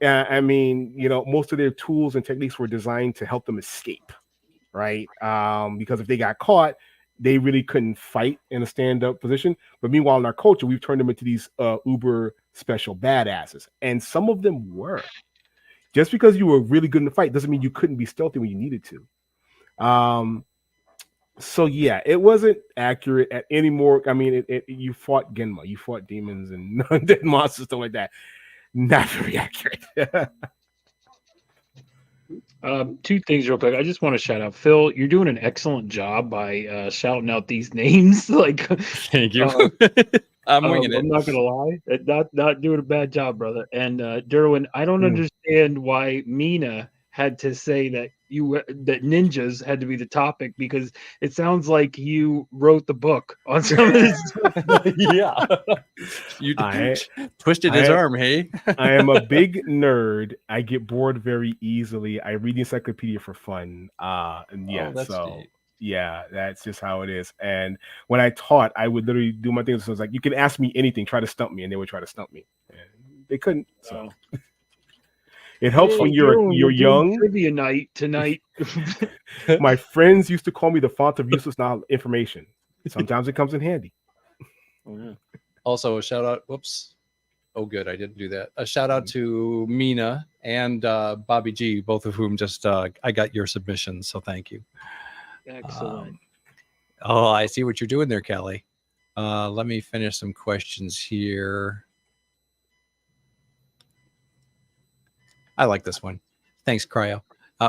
I mean, most of their tools and techniques were designed to help them escape, right? Because if they got caught, they really couldn't fight in a stand-up position. But meanwhile, in our culture, we've turned them into these uber special badasses, and some of them were. Just because you were really good in the fight doesn't mean you couldn't be stealthy when you needed to. So yeah, it wasn't accurate at any more. I mean, you fought Genma, you fought demons and undead monsters, stuff like that. Not very accurate. Two things real quick. I just want to shout out Phil. You're doing an excellent job by shouting out these names. Like, Thank you. I'm winging I'm it. not gonna lie, not doing a bad job, brother. And Derwin, I don't understand why Mina had to say that that ninjas had to be the topic, because it sounds like you wrote the book on some of this stuff. Yeah. You twisted his arm, hey? I am a big nerd. I get bored very easily. I read the encyclopedia for fun. And yeah, yeah, that's just how it is. And when I taught, I would literally do my things. So it's like, you can ask me anything, try to stump me, and they would try to stump me. And they couldn't. So it helps when you're young. Trivia night tonight. My friends used to call me the font of useless information. Sometimes it comes in handy. Also, a shout out. Whoops. Oh, good. I didn't do that. A shout out to Mina and Bobby G, both of whom just I got your submissions. So thank you. Excellent. I see what you're doing there, Callie. Let me finish some questions here. I like this one. Thanks, Cryo.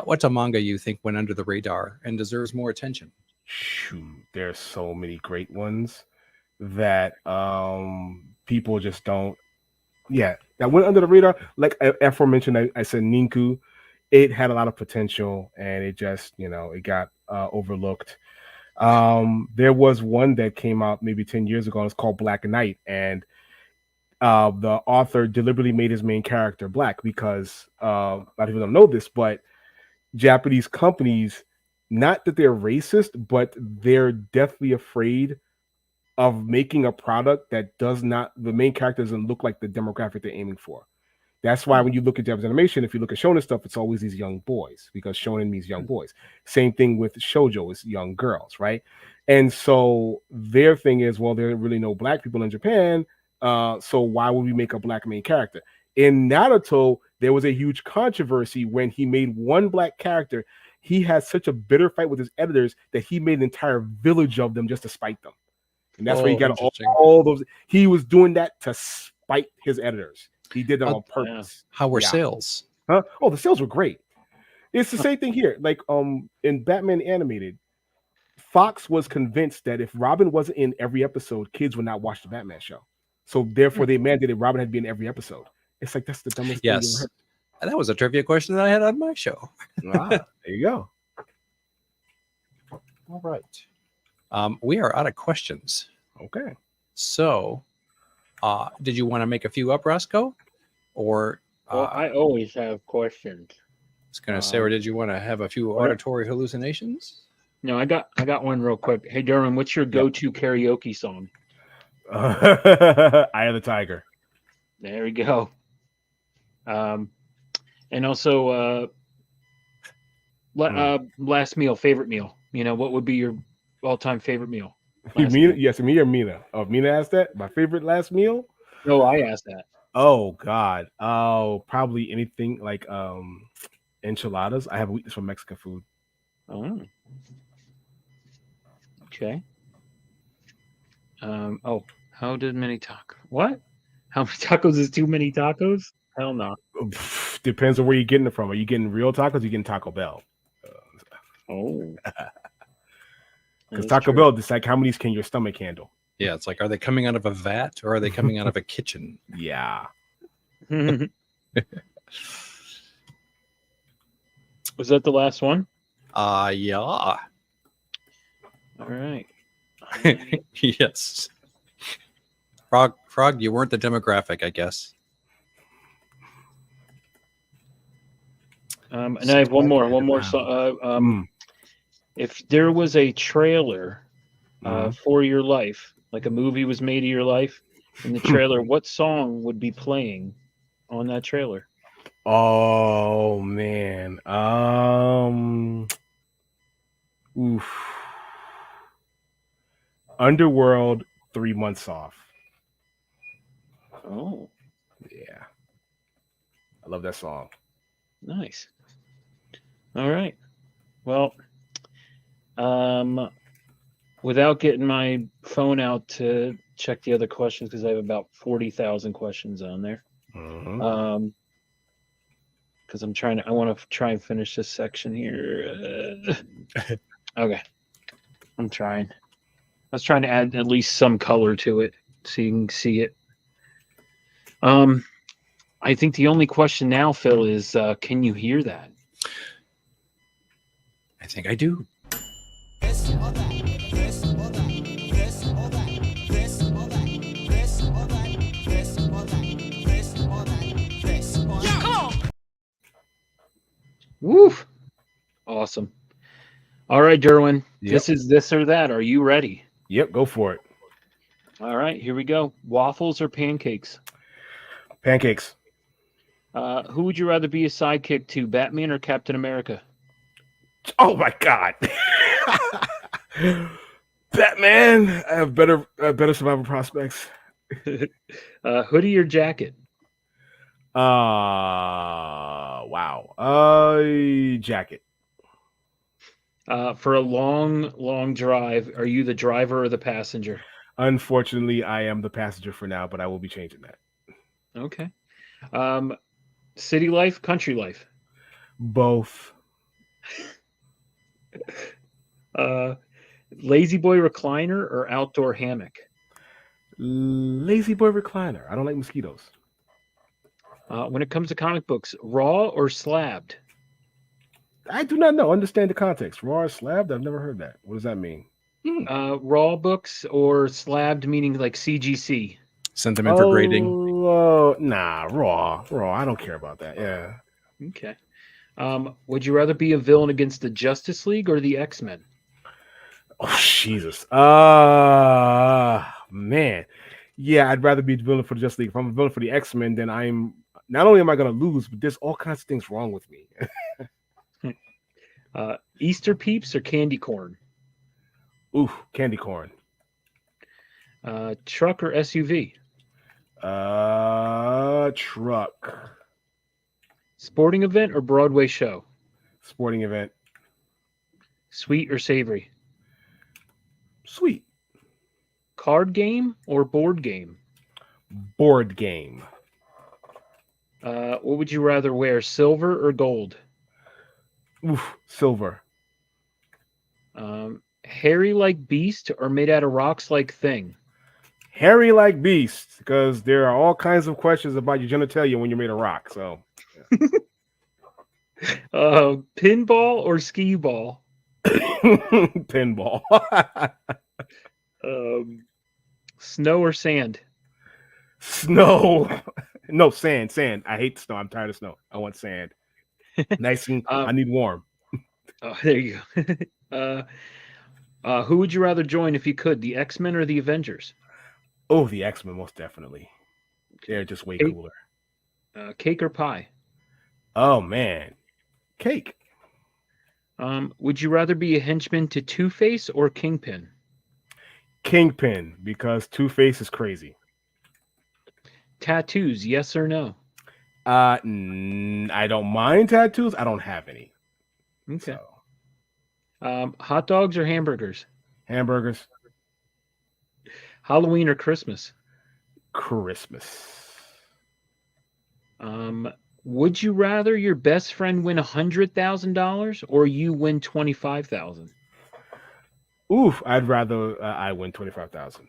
What's a manga you think went under the radar and deserves more attention? Shoot, there's so many great ones that people just don't. Yeah, that went under the radar. Like aforementioned, I said Ninku. It had a lot of potential, and it just, it got overlooked. There was one that came out maybe 10 years ago, and it's called Black Knight, and the author deliberately made his main character black because a lot of people don't know this, but Japanese companies, not that they're racist, but they're deathly afraid of making a product that the main character doesn't look like the demographic they're aiming for. That's why when you look at Japanese animation, if you look at shonen stuff, it's always these young boys, because shonen means young boys. Same thing with shoujo, is young girls, right? And so their thing is, well, there are really no black people in Japan, so why would we make a black main character? In Naruto, there was a huge controversy when he made one black character. He had such a bitter fight with his editors that he made an entire village of them just to spite them. And that's where he got all those. He was doing that to spite his editors. He did that on purpose. How were sales? Huh? Oh, the sales were great. It's the same thing here. Like in Batman Animated, Fox was convinced that if Robin wasn't in every episode, kids would not watch the Batman show. So therefore, they mandated Robin had to be in every episode. It's like, that's the dumbest thing you ever heard. That was a trivia question that I had on my show. There you go. All right. We are out of questions. Okay. So, did you want to make a few up, Roscoe? Or well, I always have questions. I was going to say, or did you want to have a few auditory hallucinations? No, I got one real quick. Hey, Derwin, what's your go-to karaoke song? Eye of the Tiger. There we go. And also, last meal, favorite meal. What would be your all-time favorite meal? Yes, me or Mina? Oh, Mina asked that. My favorite last meal? No, I asked that. Oh God. Oh, probably anything like enchiladas. I have a weakness for Mexican food. Oh. Okay. How did many tacos? What? How many tacos is too many tacos? Hell no. Depends on where you're getting it from. Are you getting real tacos? Or are you getting Taco Bell? Because Taco Bell, it's like, how many can your stomach handle? Yeah, it's like, are they coming out of a vat or are they coming out of a kitchen? Yeah. Was that the last one? Yeah. All right. Yes. Frog, you weren't the demographic, I guess. And I have one more. If there was a trailer for your life, like a movie was made of your life, in the trailer, what song would be playing on that trailer? Oh man. Oof. Underworld, 3 months off. Oh, Yeah. I love that song. nice. All right. Well, without getting my phone out to check the other questions, because I have about 40,000 questions on there. Mhm. Because I want to try and finish this section here. Okay. I'm trying. I was trying to add at least some color to it so you can see it. I think the only question now, Phil, is can you hear that? I think I do. Woof. Awesome. All right, Derwin. Yep. This is this or that. Are you ready? Yep, go for it. All right, here we go. Waffles or pancakes? Pancakes. Who would you rather be a sidekick to, Batman or Captain America? Oh my God. Batman. I have better survival prospects. Hoodie or jacket? Wow. Jacket. For a long drive, are you the driver or the passenger? Unfortunately, I am the passenger for now, but I will be changing that. Okay. City life, country life? Both. Lazy boy recliner or outdoor hammock? Lazy boy recliner. I don't like mosquitoes. When it comes to comic books, raw or slabbed? I do not know. Understand the context. Raw or slabbed? I've never heard that. What does that mean? Raw books or slabbed, meaning like CGC? Sent them in for grading. Nah, raw. I don't care about that. Yeah. Okay. Would you rather be a villain against the Justice League or the X-Men? Oh, Jesus. Man. Yeah, I'd rather be the villain for the Justice League. If I'm a villain for the X-Men, then I'm not only am I going to lose, but there's all kinds of things wrong with me. Easter peeps or candy corn? Ooh, candy corn. Truck or SUV? Truck. Sporting event or Broadway show? Sporting event. Sweet or savory? Sweet. Card game or board game? Board game. What would you rather wear, silver or gold? Oof, silver. Hairy like beast or made out of rocks like thing? Hairy like beast, because there are all kinds of questions about your genitalia when you're made of rock. So, Pinball or skee ball? pinball. Snow or sand? Snow. No, sand. I hate snow. I'm tired of snow. I want sand. Nice and I need warm. Oh, there you go. Who would you rather join if you could, the X-Men or the Avengers? Oh, the X-Men, most definitely. They're just way cooler. Cake or pie? Oh, man. Cake. Would you rather be a henchman to Two-Face or Kingpin? Kingpin, because Two-Face is crazy. Tattoos, yes or no? I don't mind tattoos. I don't have any. Okay. So. Hot dogs or hamburgers? Hamburgers. Halloween or Christmas? Christmas. Would you rather your best friend win $100,000 or you win $25,000? Oof, I'd rather I win 25,000.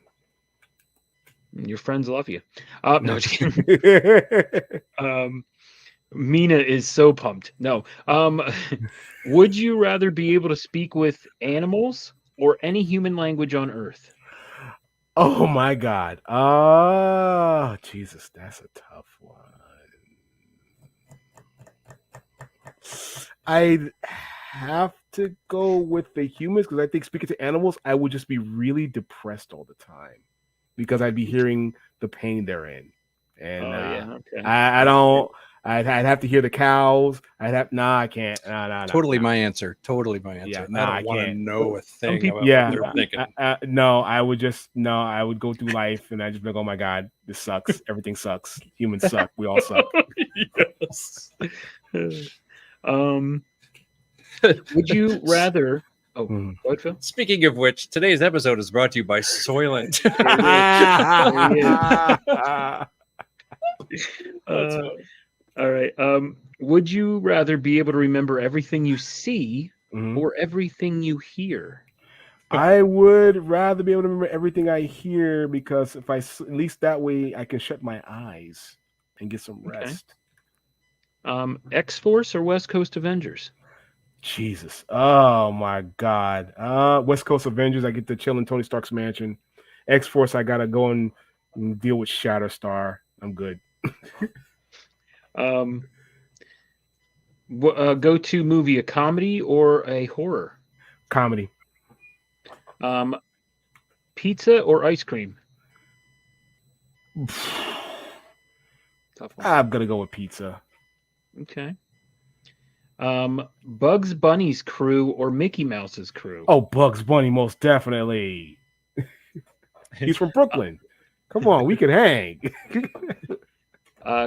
Your friends love you. No, just kidding. Mina is so pumped. No. Would you rather be able to speak with animals or any human language on Earth? Oh my God. Oh, Jesus, that's a tough one. I'd have to go with the humans because I think speaking to animals, I would just be really depressed all the time because I'd be hearing the pain they're in. And okay. I don't I'd have to hear the cows. I can't. Nah. Totally my answer. Totally my answer. Yeah, I nah, I don't want to can't. know a thing people- about Yeah, what they're thinking. no, I would go through life and I just be like, oh my god, this sucks. Everything sucks. Humans suck. We all suck. Yes. Would you rather? Oh, Hmm. go ahead, Phil. Speaking of which, today's episode is brought to you by Soylent. All right. Would you rather be able to remember everything you see Mhm. or everything you hear? I would rather be able to remember everything I hear because if at least that way I can shut my eyes and get some Okay. rest. X-Force or West Coast Avengers? Jesus. Oh my God. West Coast Avengers, I get to chill in Tony Stark's mansion. X-Force, I gotta go and deal with Shatterstar. I'm good. Go-to movie, a comedy or a horror? Comedy. Pizza or ice cream? Tough one. I'm gonna go with pizza. Okay. Bugs Bunny's crew or Mickey Mouse's crew? Oh, Bugs Bunny, most definitely. He's from Brooklyn. Come on, we can hang.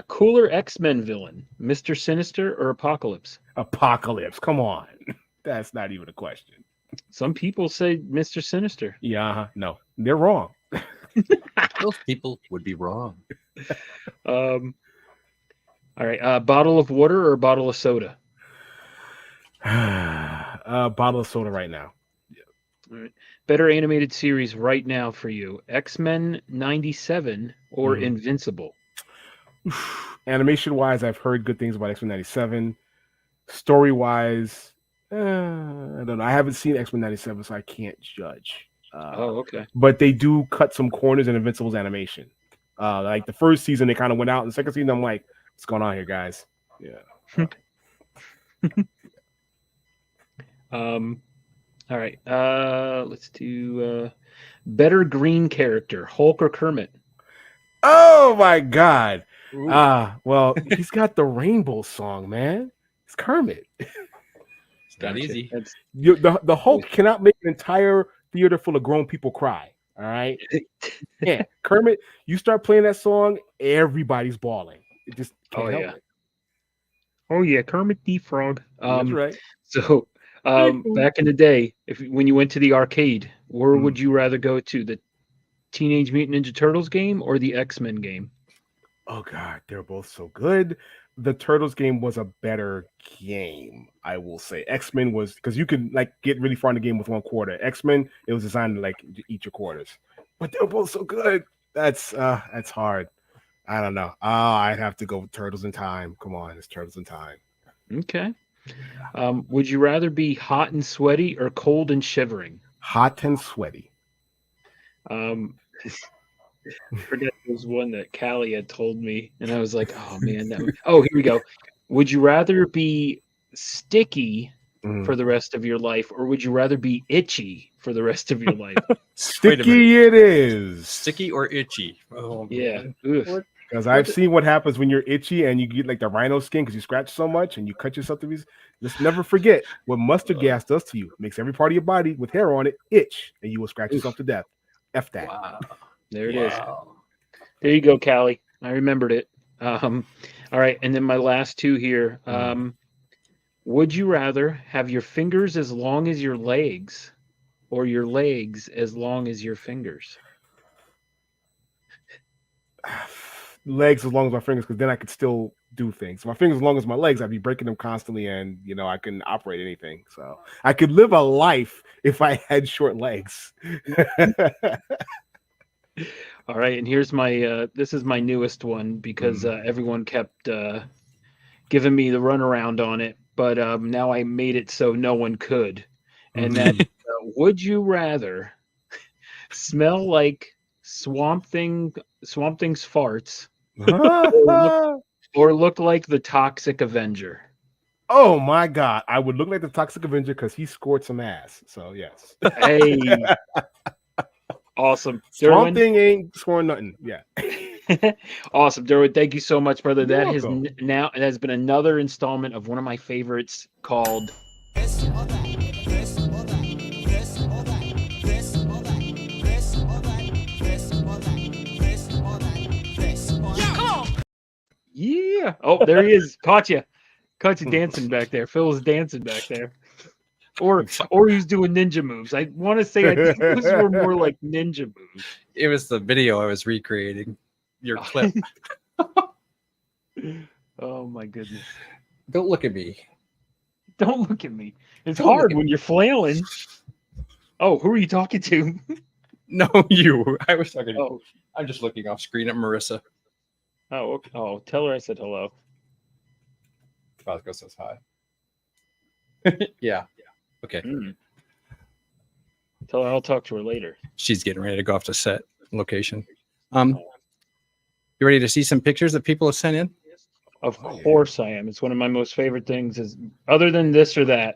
Cooler X-Men villain, Mr. Sinister or Apocalypse? Apocalypse. Come on. That's not even a question. Some people say Mr. Sinister. Yeah, no, they're wrong. Those people would be wrong. All right. Bottle of water or bottle of soda? Bottle of soda right now. All right. Better animated series right now for you, X-Men 97 or Invincible? Animation wise, I've heard good things about X-Men 97. Story wise, I don't know. I haven't seen X-Men 97, so I can't judge. Okay. But they do cut some corners in Invincible's animation. Like the first season, they kind of went out. And the second season, I'm like, what's going on here, guys? Yeah. All right. Let's do better green character, Hulk or Kermit? Oh my God. Well, he's got the rainbow song, man. It's Kermit. It's not easy. That's, The Hulk cannot make an entire theater full of grown people cry. All right. Yeah. Kermit, you start playing that song, everybody's bawling. It just can't help it. Oh yeah, Kermit the Frog. That's right. So back in the day, when you went to the arcade, where would you rather go to, the Teenage Mutant Ninja Turtles game or the X-Men game? Oh God, they're both so good. The Turtles game was a better game, I will say. X-Men was, because you could like get really far in the game with one quarter. X-Men, it was designed to like eat your quarters. But they're both so good. That's hard. I don't know. I'd have to go with Turtles in Time. Come on, it's Turtles in Time. Okay. Would you rather be hot and sweaty or cold and shivering? Hot and sweaty. I forget there was one that Callie had told me, and I was like, oh man. Oh, here we go. Would you rather be sticky for the rest of your life, or would you rather be itchy for the rest of your life? Sticky it is. Sticky or itchy? Oh, Yeah. man. Because I've seen what happens when you're itchy and you get like the rhino skin because you scratch so much and you cut yourself to these. Just never forget what mustard gas does to you. It makes every part of your body with hair on it itch, and you will scratch yourself to death. F that. Wow. There it is. There you go, Callie. I remembered it. All right, and then my last two here. Would you rather have your fingers as long as your legs, or your legs as long as your fingers? Legs as long as my fingers, because then I could still do things. My fingers as long as my legs, I'd be breaking them constantly, and I can operate anything. So I could live a life if I had short legs. All right, and here's my this is my newest one because everyone kept giving me the runaround on it, but now I made it so no one could. And that would you rather smell like Swamp Thing's farts, or look like the Toxic Avenger? Oh my God, I would look like the Toxic Avenger because he scored some ass. So yes. Hey. Awesome. Swamp Thing ain't scoring nothing. Yeah. Awesome, Derwin. Thank you so much, brother. You're That has welcome. now it has been another installment of one of my favorites called Yeah. Oh, there he is. Caught you. Caught you dancing back there. Phil was dancing back there. Or he's doing ninja moves. I want to say I think those were more like ninja moves. It was the video I was recreating. Your clip. Oh my goodness. Don't look at me. Don't look at me. It's Don't look hard at when you're flailing. Oh, who are you talking to? No, you. I was talking. Oh, I'm just looking off screen at Marissa. oh, okay. Oh, tell her I said hello. Vasco says hi. Yeah. Okay. Mm. Tell her I'll talk to her later. She's getting ready to go off to set location. You ready to see some pictures that people have sent in? Of course I am. It's one of my most favorite things. Is other than this or that,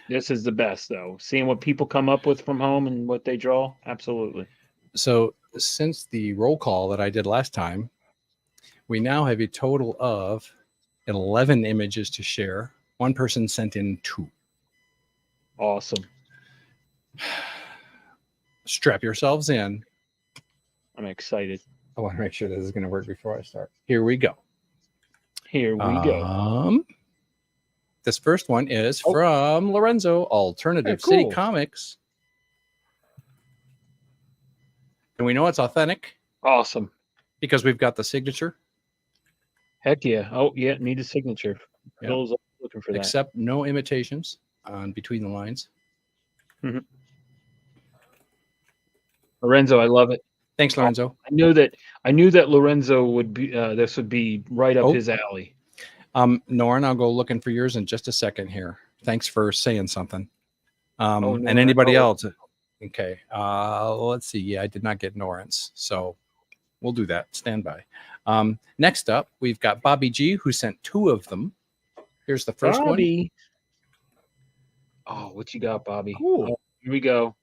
this is the best though. Seeing what people come up with from home and what they draw, absolutely. So since the roll call that I did last time, we now have a total of 11 images to share. One person sent in 2. Awesome. Strap yourselves in. I'm excited. I want to make sure this is going to work before I start. Here we go. Here we go. This first one is from Lorenzo, Alternative Hey, City cool. Comics. And we know it's authentic Awesome. because we've got the signature, Heck yeah. Oh yeah, need a signature. Yeah. Phil's looking for that. except no imitations on between the lines. Lorenzo, I love it. Thanks, Lorenzo. I knew that Lorenzo would be this would be right up his alley. Norrin, I'll go looking for yours in just a second here. Thanks for saying something. No, And anybody else? Okay. Let's see. Yeah, I did not get Norrin's, so we'll do that. Stand by. Next up, we've got Bobby G, who sent 2 of them. Here's the first one. Bobby. Oh, what you got, Bobby? Cool. Oh, here we go.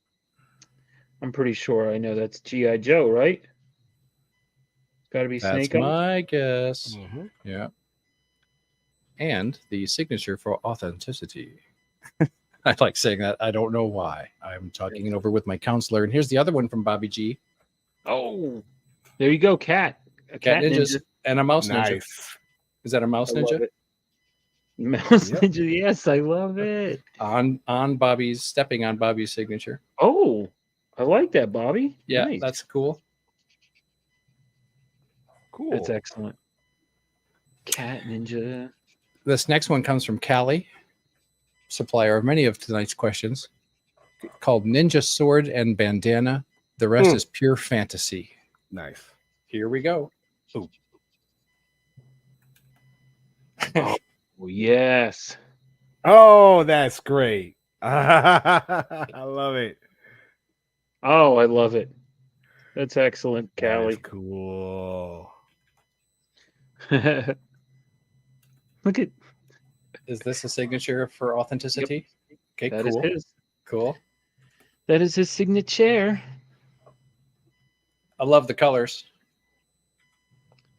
I'm pretty sure I know that's G.I. Joe, right? Got to be That's Snake Eyes. my guess. Mhm. Yeah. And the signature for authenticity. I like saying that. I don't know why. I'm talking it over with my counselor. And here's the other one from Bobby G. Oh, there you go, Cat. A Cat Cat ninjas ninja. and a mouse ninja. Nice. Is that a mouse I love ninja? it. Mouse Yep. ninja. Yes, I love it. On Bobby's, stepping on Bobby's signature. Oh, I like that, Bobby. Yeah, Nice. that's cool. Cool. That's excellent. Cat ninja. This next one comes from Callie, supplier of many of tonight's questions, called Ninja Sword and Bandana. The rest is pure fantasy. Nice. Here we go. Ooh. Oh, yes. Oh, that's great. I love it. Oh, I love it. That's excellent, That is Callie. cool. Look at Is this a signature for authenticity? Okay, that. Is cool. his. Cool. That is his signature. I love the colors.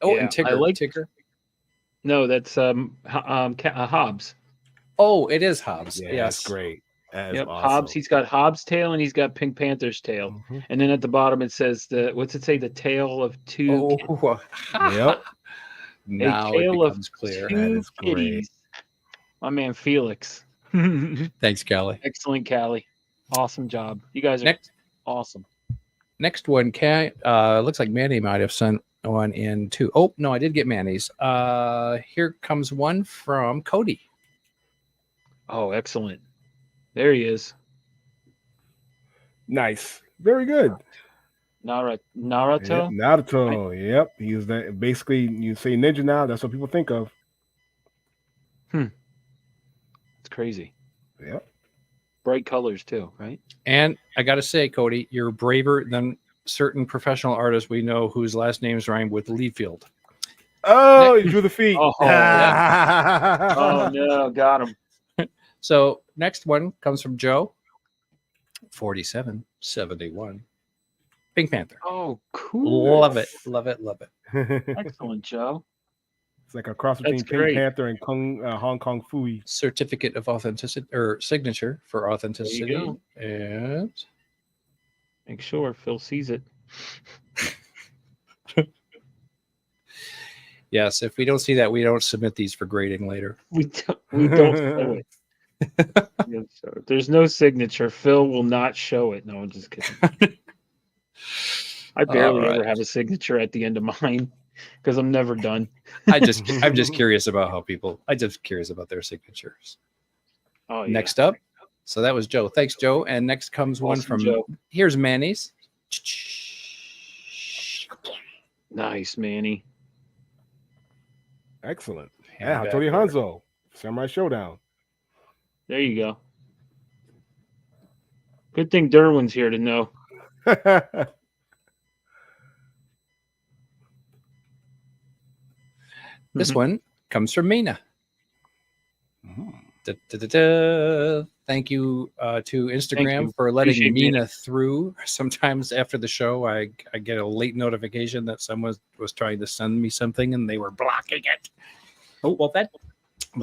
Oh, Yeah, and I Tigger. like- Tigger. No, that's Hobbs. Oh, it is Hobbs. Yeah, Yes. that's great. That is Yep, awesome. Hobbs. He's got Hobbs' tail and he's got Pink Panther's tail. Mhm. And then at the bottom it says what's it say? The tail of two. Oh, Yep. now it tale of becomes clear. That Two is great. kitties. My man Felix. Thanks, Callie. Excellent, Callie. Awesome job. You guys are Next, awesome. next one, looks like Manny might have sent one in too. Oh, no, I did get Manny's. Here comes one from Cody. Oh, excellent. There he is. Nice. Very good. Naruto. Yep, Naruto. Yep. He's that. Basically, you say ninja now, that's what people think of. It's crazy. Yep. Bright colors too, right? And I got to say, Cody, you're braver than certain professional artists we know whose last names rhyme with Leafield. Oh, he drew the feet. Oh, Oh no, got him. So next one comes from Joe, 4771. Pink Panther. Oh, cool. Love it. Love it. Love it. Excellent, Joe. It's like a cross between That's Pink great. Panther and Hong Kong Fooey. Certificate of authenticity or signature for authenticity. go. And Make sure Phil sees it. yes, if we don't see that, we don't submit these for grading later. We don't show it. We don't show it. There's no signature. Phil will not show it. No, I'm just kidding. I barely All right. ever have a signature at the end of mine because I'm never done. I'm just curious about I'm just curious about their signatures. Oh, yeah. Next up. So that was Joe. Thanks, Joe. And next comes one Awesome, from Joe. Here's Manny's. Nice, Manny. Excellent. Hand Yeah, back Tony over. Hanzo. Samurai Showdown. There you go. Good thing Derwin's here to know. This Mhm. one comes from Mina. Da, da, da, da. Thank you to Instagram you. for letting Appreciate Mina through. Sometimes after the show, I get a late notification that someone was trying to send me something and they were blocking it. Oh, well, that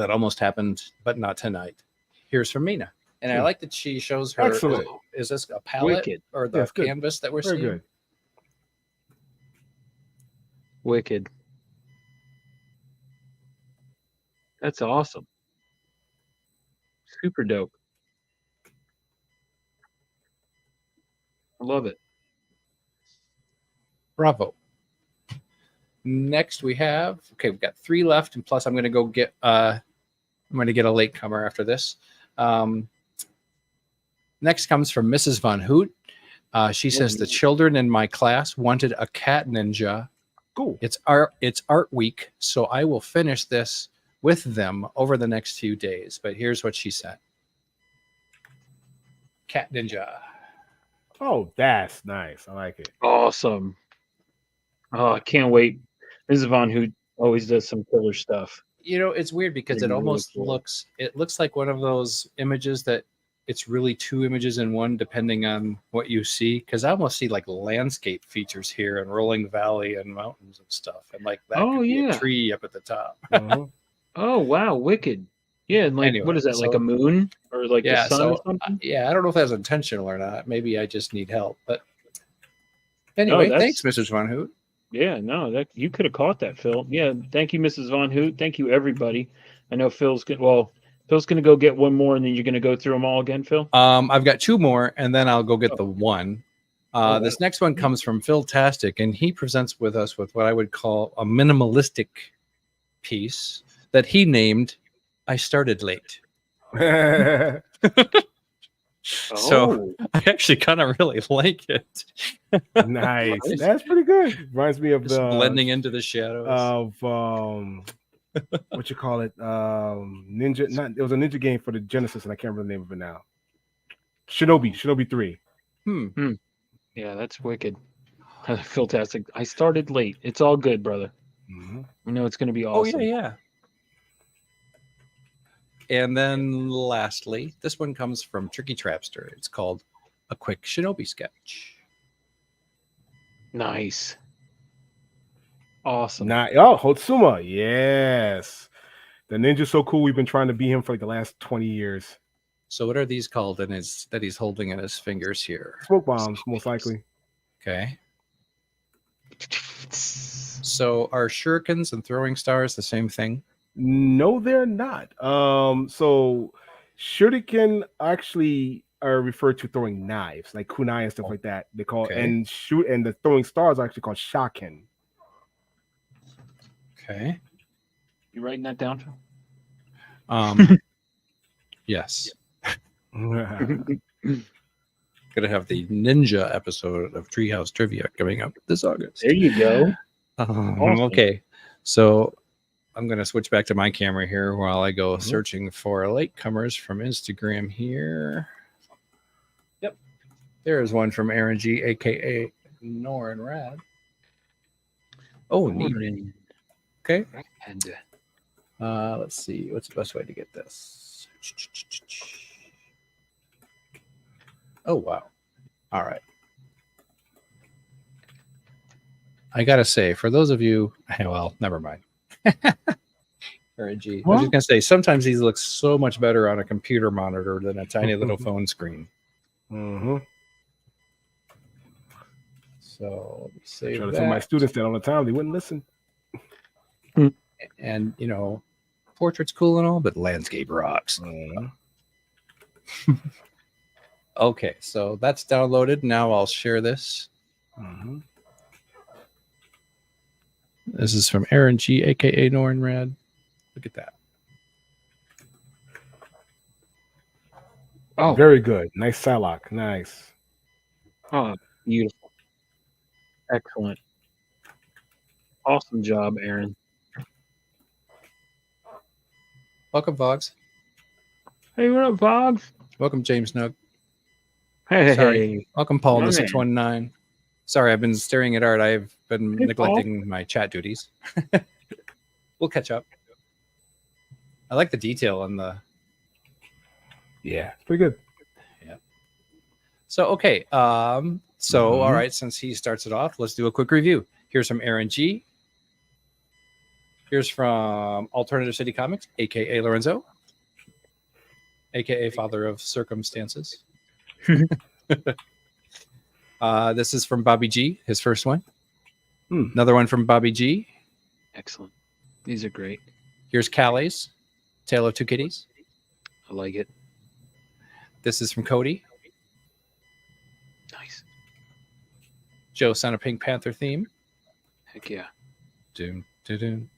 almost happened, but not tonight. Here's from Mina. And I like that she shows her. Excellent. Is this a palette Wicked. or the Yes, good. canvas that we're Very seeing? good. Wicked. That's awesome. Super dope. I love it. Bravo. Next we have, we've got 3 left, and plus I'm going to go get I'm going to get a latecomer after this. Next comes from Mrs. Von Hoot. She says the children in my class wanted a cat ninja. Cool. It's art week, so I will finish this with them over the next few days. But here's what she said. Cat ninja. Oh, that's nice. I like it. Awesome. Oh, I can't wait. Mrs. Von Hoot always does some killer stuff. You know, it's weird because it Pretty really almost cool. looks like one of those images that it's really 2 images in one, depending on what you see. Because I almost see like landscape features here and rolling valley and mountains and stuff, and like that Oh, could be yeah. a tree up at the top. Uh-huh. Oh, wow. Wicked. Yeah. And like, Anyway, what is that? Like so- a moon or like Yeah, the sun or so something? yeah, I don't know if that's intentional or not. Maybe I just need help. But anyway, that's- thanks, Mrs. Von Hoot. Yeah, no, that you could have caught that, Phil. Yeah, thank you, Mrs. Von Hoot. Thank you, everybody. I know Phil's going to go get one more, and then you're going to go through them all again, Phil. I've got 2 more, and then I'll go get the one. Oh, This next one comes from Phil Tastic, and he presents with us with what I would call a minimalistic piece that he named "I Started Late." So I actually kind of really like it. Nice. That's pretty good. Reminds me of Just the blending into the shadows. of what you call it? Ninja. Not it was a ninja game for the Genesis, and I can't remember the name of it now. Shinobi 3. Yeah, that's wicked. Fantastic. I started late. It's all good, brother. Mm-hmm. You know it's going to be awesome. Oh yeah. And then lastly, this one comes from Tricky Trapster. It's called A Quick Shinobi Sketch. Nice. Awesome. Hotsuma. Yes. The ninja's so cool. We've been trying to beat him for like the last 20 years. So what are these called that he's holding in his fingers here? Smoke bombs, most likely. Okay. So are shurikens and throwing stars the same thing? No, they're not. So shuriken actually are referred to throwing knives, like kunai and stuff like that. They call Okay. and the throwing stars are actually called shaken. Okay. You writing that down, Phil? Yes. Gonna have the ninja episode of Treehouse Trivia coming up this August. There you go. Awesome. Okay. So I'm going to switch back to my camera here while I go searching for latecomers from Instagram here. Yep. There is one from Aaron G, a.k.a. Norin Rad. Oh, neat. Okay. Let's see. What's the best way to get this? Oh, wow. All right. I gotta say, for those of you, well, never mind. RNG. I was What? just gonna say, sometimes these look so much better on a computer monitor than a tiny little phone screen. Mm-hmm. So let me save Try to tell my that. students that all the time. They wouldn't listen. And portrait's cool and all, but landscape rocks. Okay, so that's downloaded. Now I'll share this. Mm-hmm. This is from Aaron G, aka Nornrad. Look at that. Oh, Very good. Nice Psylocke. Nice. oh, beautiful. Excellent. Awesome job, Aaron. Welcome, Vogs. Hey, what up, Vogs? Welcome, James Nug. Hey, Sorry. Welcome, Paul in My the man. 619. Sorry, I've been staring at art. I've been Hey, neglecting my chat duties. We'll catch up. I like the detail on the. Yeah, pretty good. So okay. All right. Since he starts it off, let's do a quick review. Here's from Aaron G. Here's from Alternative City Comics, aka Lorenzo, aka Father of Circumstances. This is from Bobby G, his first one. Another one from Bobby G. Excellent. These are great. Here's Callie's Tale of Two Kitties. I like it. This is from Cody. Nice. Joe sent a Pink Panther theme. Heck yeah. Doom, doom.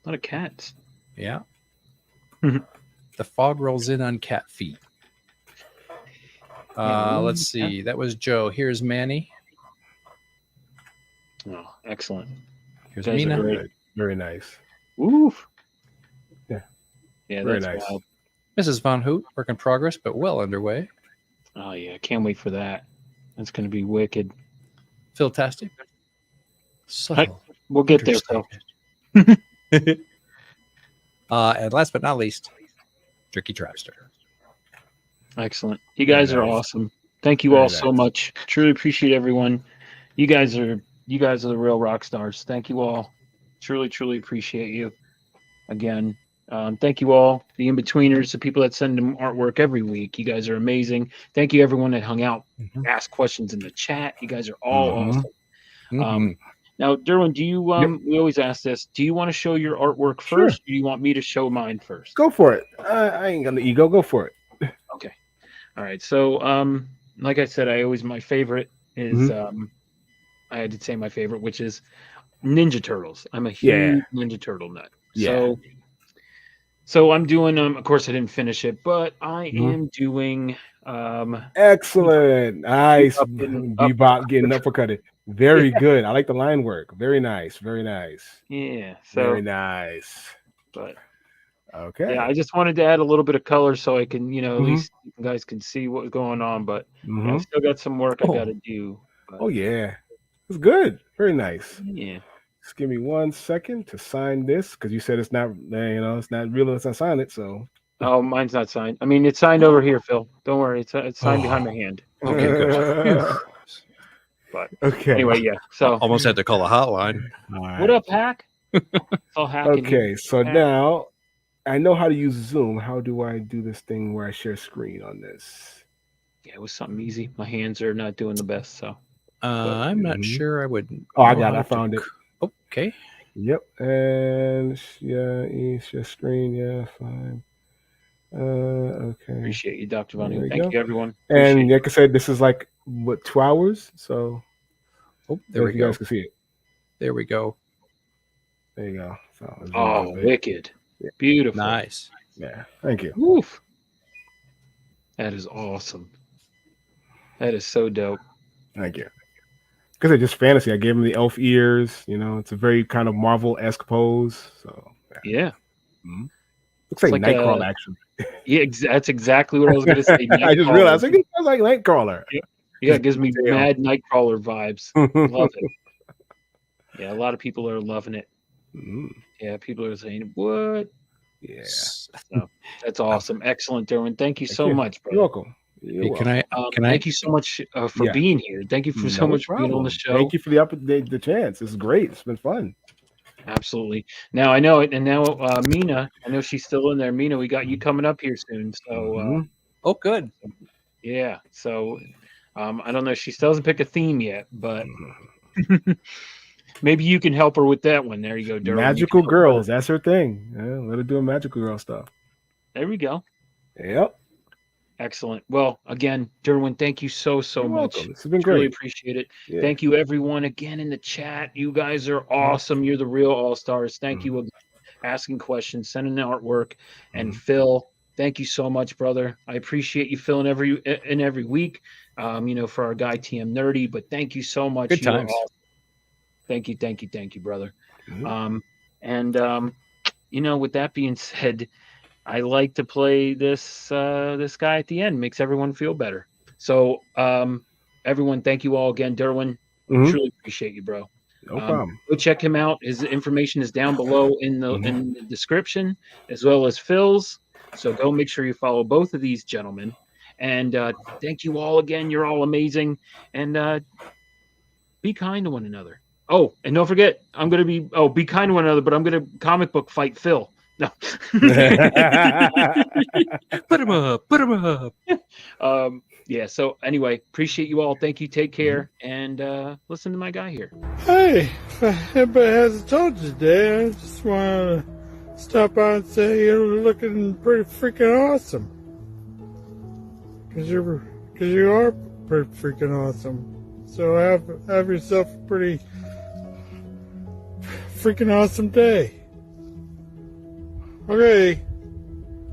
A lot of cats. Yeah. The fog rolls in on cat feet. Let's see. That was Joe. Here's Manny. Oh, excellent. Here's Guys are Mina. great. Very nice. Oof. Yeah. Yeah, Very that's nice. wild. Mrs. Von Hoot, work in progress, but well underway. Oh yeah, can't wait for that. That's gonna be wicked. Philtastic. We'll get there, Phil. And last but not least, Tricky Trapster. Excellent. You guys are nice. awesome. Thank you Very all so nice. much. Truly appreciate everyone. You guys are the real rock stars. Thank you all. Truly appreciate you. Again, thank you all, the in-betweeners, the people that send them artwork every week. You guys are amazing. Thank you everyone that hung out, asked questions in the chat. You guys are all awesome. Now, Derwin, do you we always ask this, do you want to show your artwork first, or do you want me to show mine first? Go for it. I ain't got the ego. Go for it. Okay. All right. So like I said, my favorite is I had to say my favorite, which is Ninja Turtles. I'm a huge Ninja Turtle nut. Yeah. So I'm doing of course I didn't finish it, but I am doing Excellent. Nice. Getting Bebop getting uppercutted. Very good. I like the line work. Very nice. Very nice. Yeah. So Very nice. but Okay. yeah, I just wanted to add a little bit of color so I can, at least you guys can see what's going on. But yeah, I still got some work I got to do. But, Oh yeah. It's good. Very nice. yeah. Just give me 1 second to sign this because you said it's not, it's not real unless I sign it. So. Oh, mine's not signed. I mean, it's signed over here, Phil. Don't worry, it's signed behind my hand. Okay, good. But Okay. anyway, yeah. So Almost had to call a hotline. All right. what up, Hack? It's all Hack in here. Okay, so now I know how to use Zoom. How do I do this thing where I share screen on this? Yeah, it was something easy. My hands are not doing the best, so. I'm not sure I would. Oh, I got it. I found it. Okay. Yep. And share screen. Yeah, fine. Okay. Appreciate you, Dr. There Vanu. we Thank go. you, everyone. And like I said, this is like what 2 hours. So There we you go. guys can see it. There we go. There you go. So, zoom Oh, a little bit. wicked. Beautiful. Nice. Yeah. Thank you. Woof. That is awesome. That is so dope. Thank you. Because it's just fantasy. I gave him the elf ears. It's a very kind of Marvel-esque pose. So Yeah. looks like like Nightcrawler a- actually. Yeah, that's exactly what I was going to say. I just Nightcrawler. realized it sounds like Nightcrawler. Yeah, it gives me Damn. mad Nightcrawler vibes. Love it. Yeah, a lot of people are loving it. Yeah, people are saying, what? Yeah. So, that's awesome. Excellent, Derwin. Thank you so you. much, bro. You're welcome. You're Hey, can I? Can I? Thank you so much for Yeah. being here. Thank you so No much for being on problem. the show. Thank you for the chance. This is great. It's been fun. Absolutely. Now I know it, and now Mina, I know she's still in there. Mina, we got you coming up here soon. So Mhm. Oh, good. yeah. So I don't know. She still hasn't picked a theme yet, but maybe you can help her with that one. There you go, Derwin. You Magical can help her. girls. That's her thing. Yeah, let her do magical girl stuff. There we go. Yep. Excellent. Well, again, Derwin, thank you so You're much. welcome. This has been Really great. appreciate it. Yeah. Thank you, everyone, again in the chat. You guys are awesome. You're the real all-stars. Thank you again for asking questions, sending the artwork. And Phil, thank you so much, brother. I appreciate you filling every week, for our guy TM Nerdy. But thank you so much. Good You are times. awesome. Thank you, brother. Mhm. With that being said, I like to play this guy at the end. Makes everyone feel better. So, everyone, thank you all again. Derwin, Mhm. truly appreciate you, bro. No problem. Go check him out. His information is down below in the description, as well as Phil's. So go make sure you follow both of these gentlemen. And thank you all again. You're all amazing. And be kind to one another. Oh, and don't forget, be kind to one another, but I'm going to comic book fight Phil. No. Put him up. Put him up. Yeah. So anyway, appreciate you all. Thank you. Take care. And listen to my guy here. Hey, if anybody hasn't told you today, I just want to stop by and say you're looking pretty freaking awesome. Because you are pretty freaking awesome. So have yourself a pretty freaking awesome day. Okay.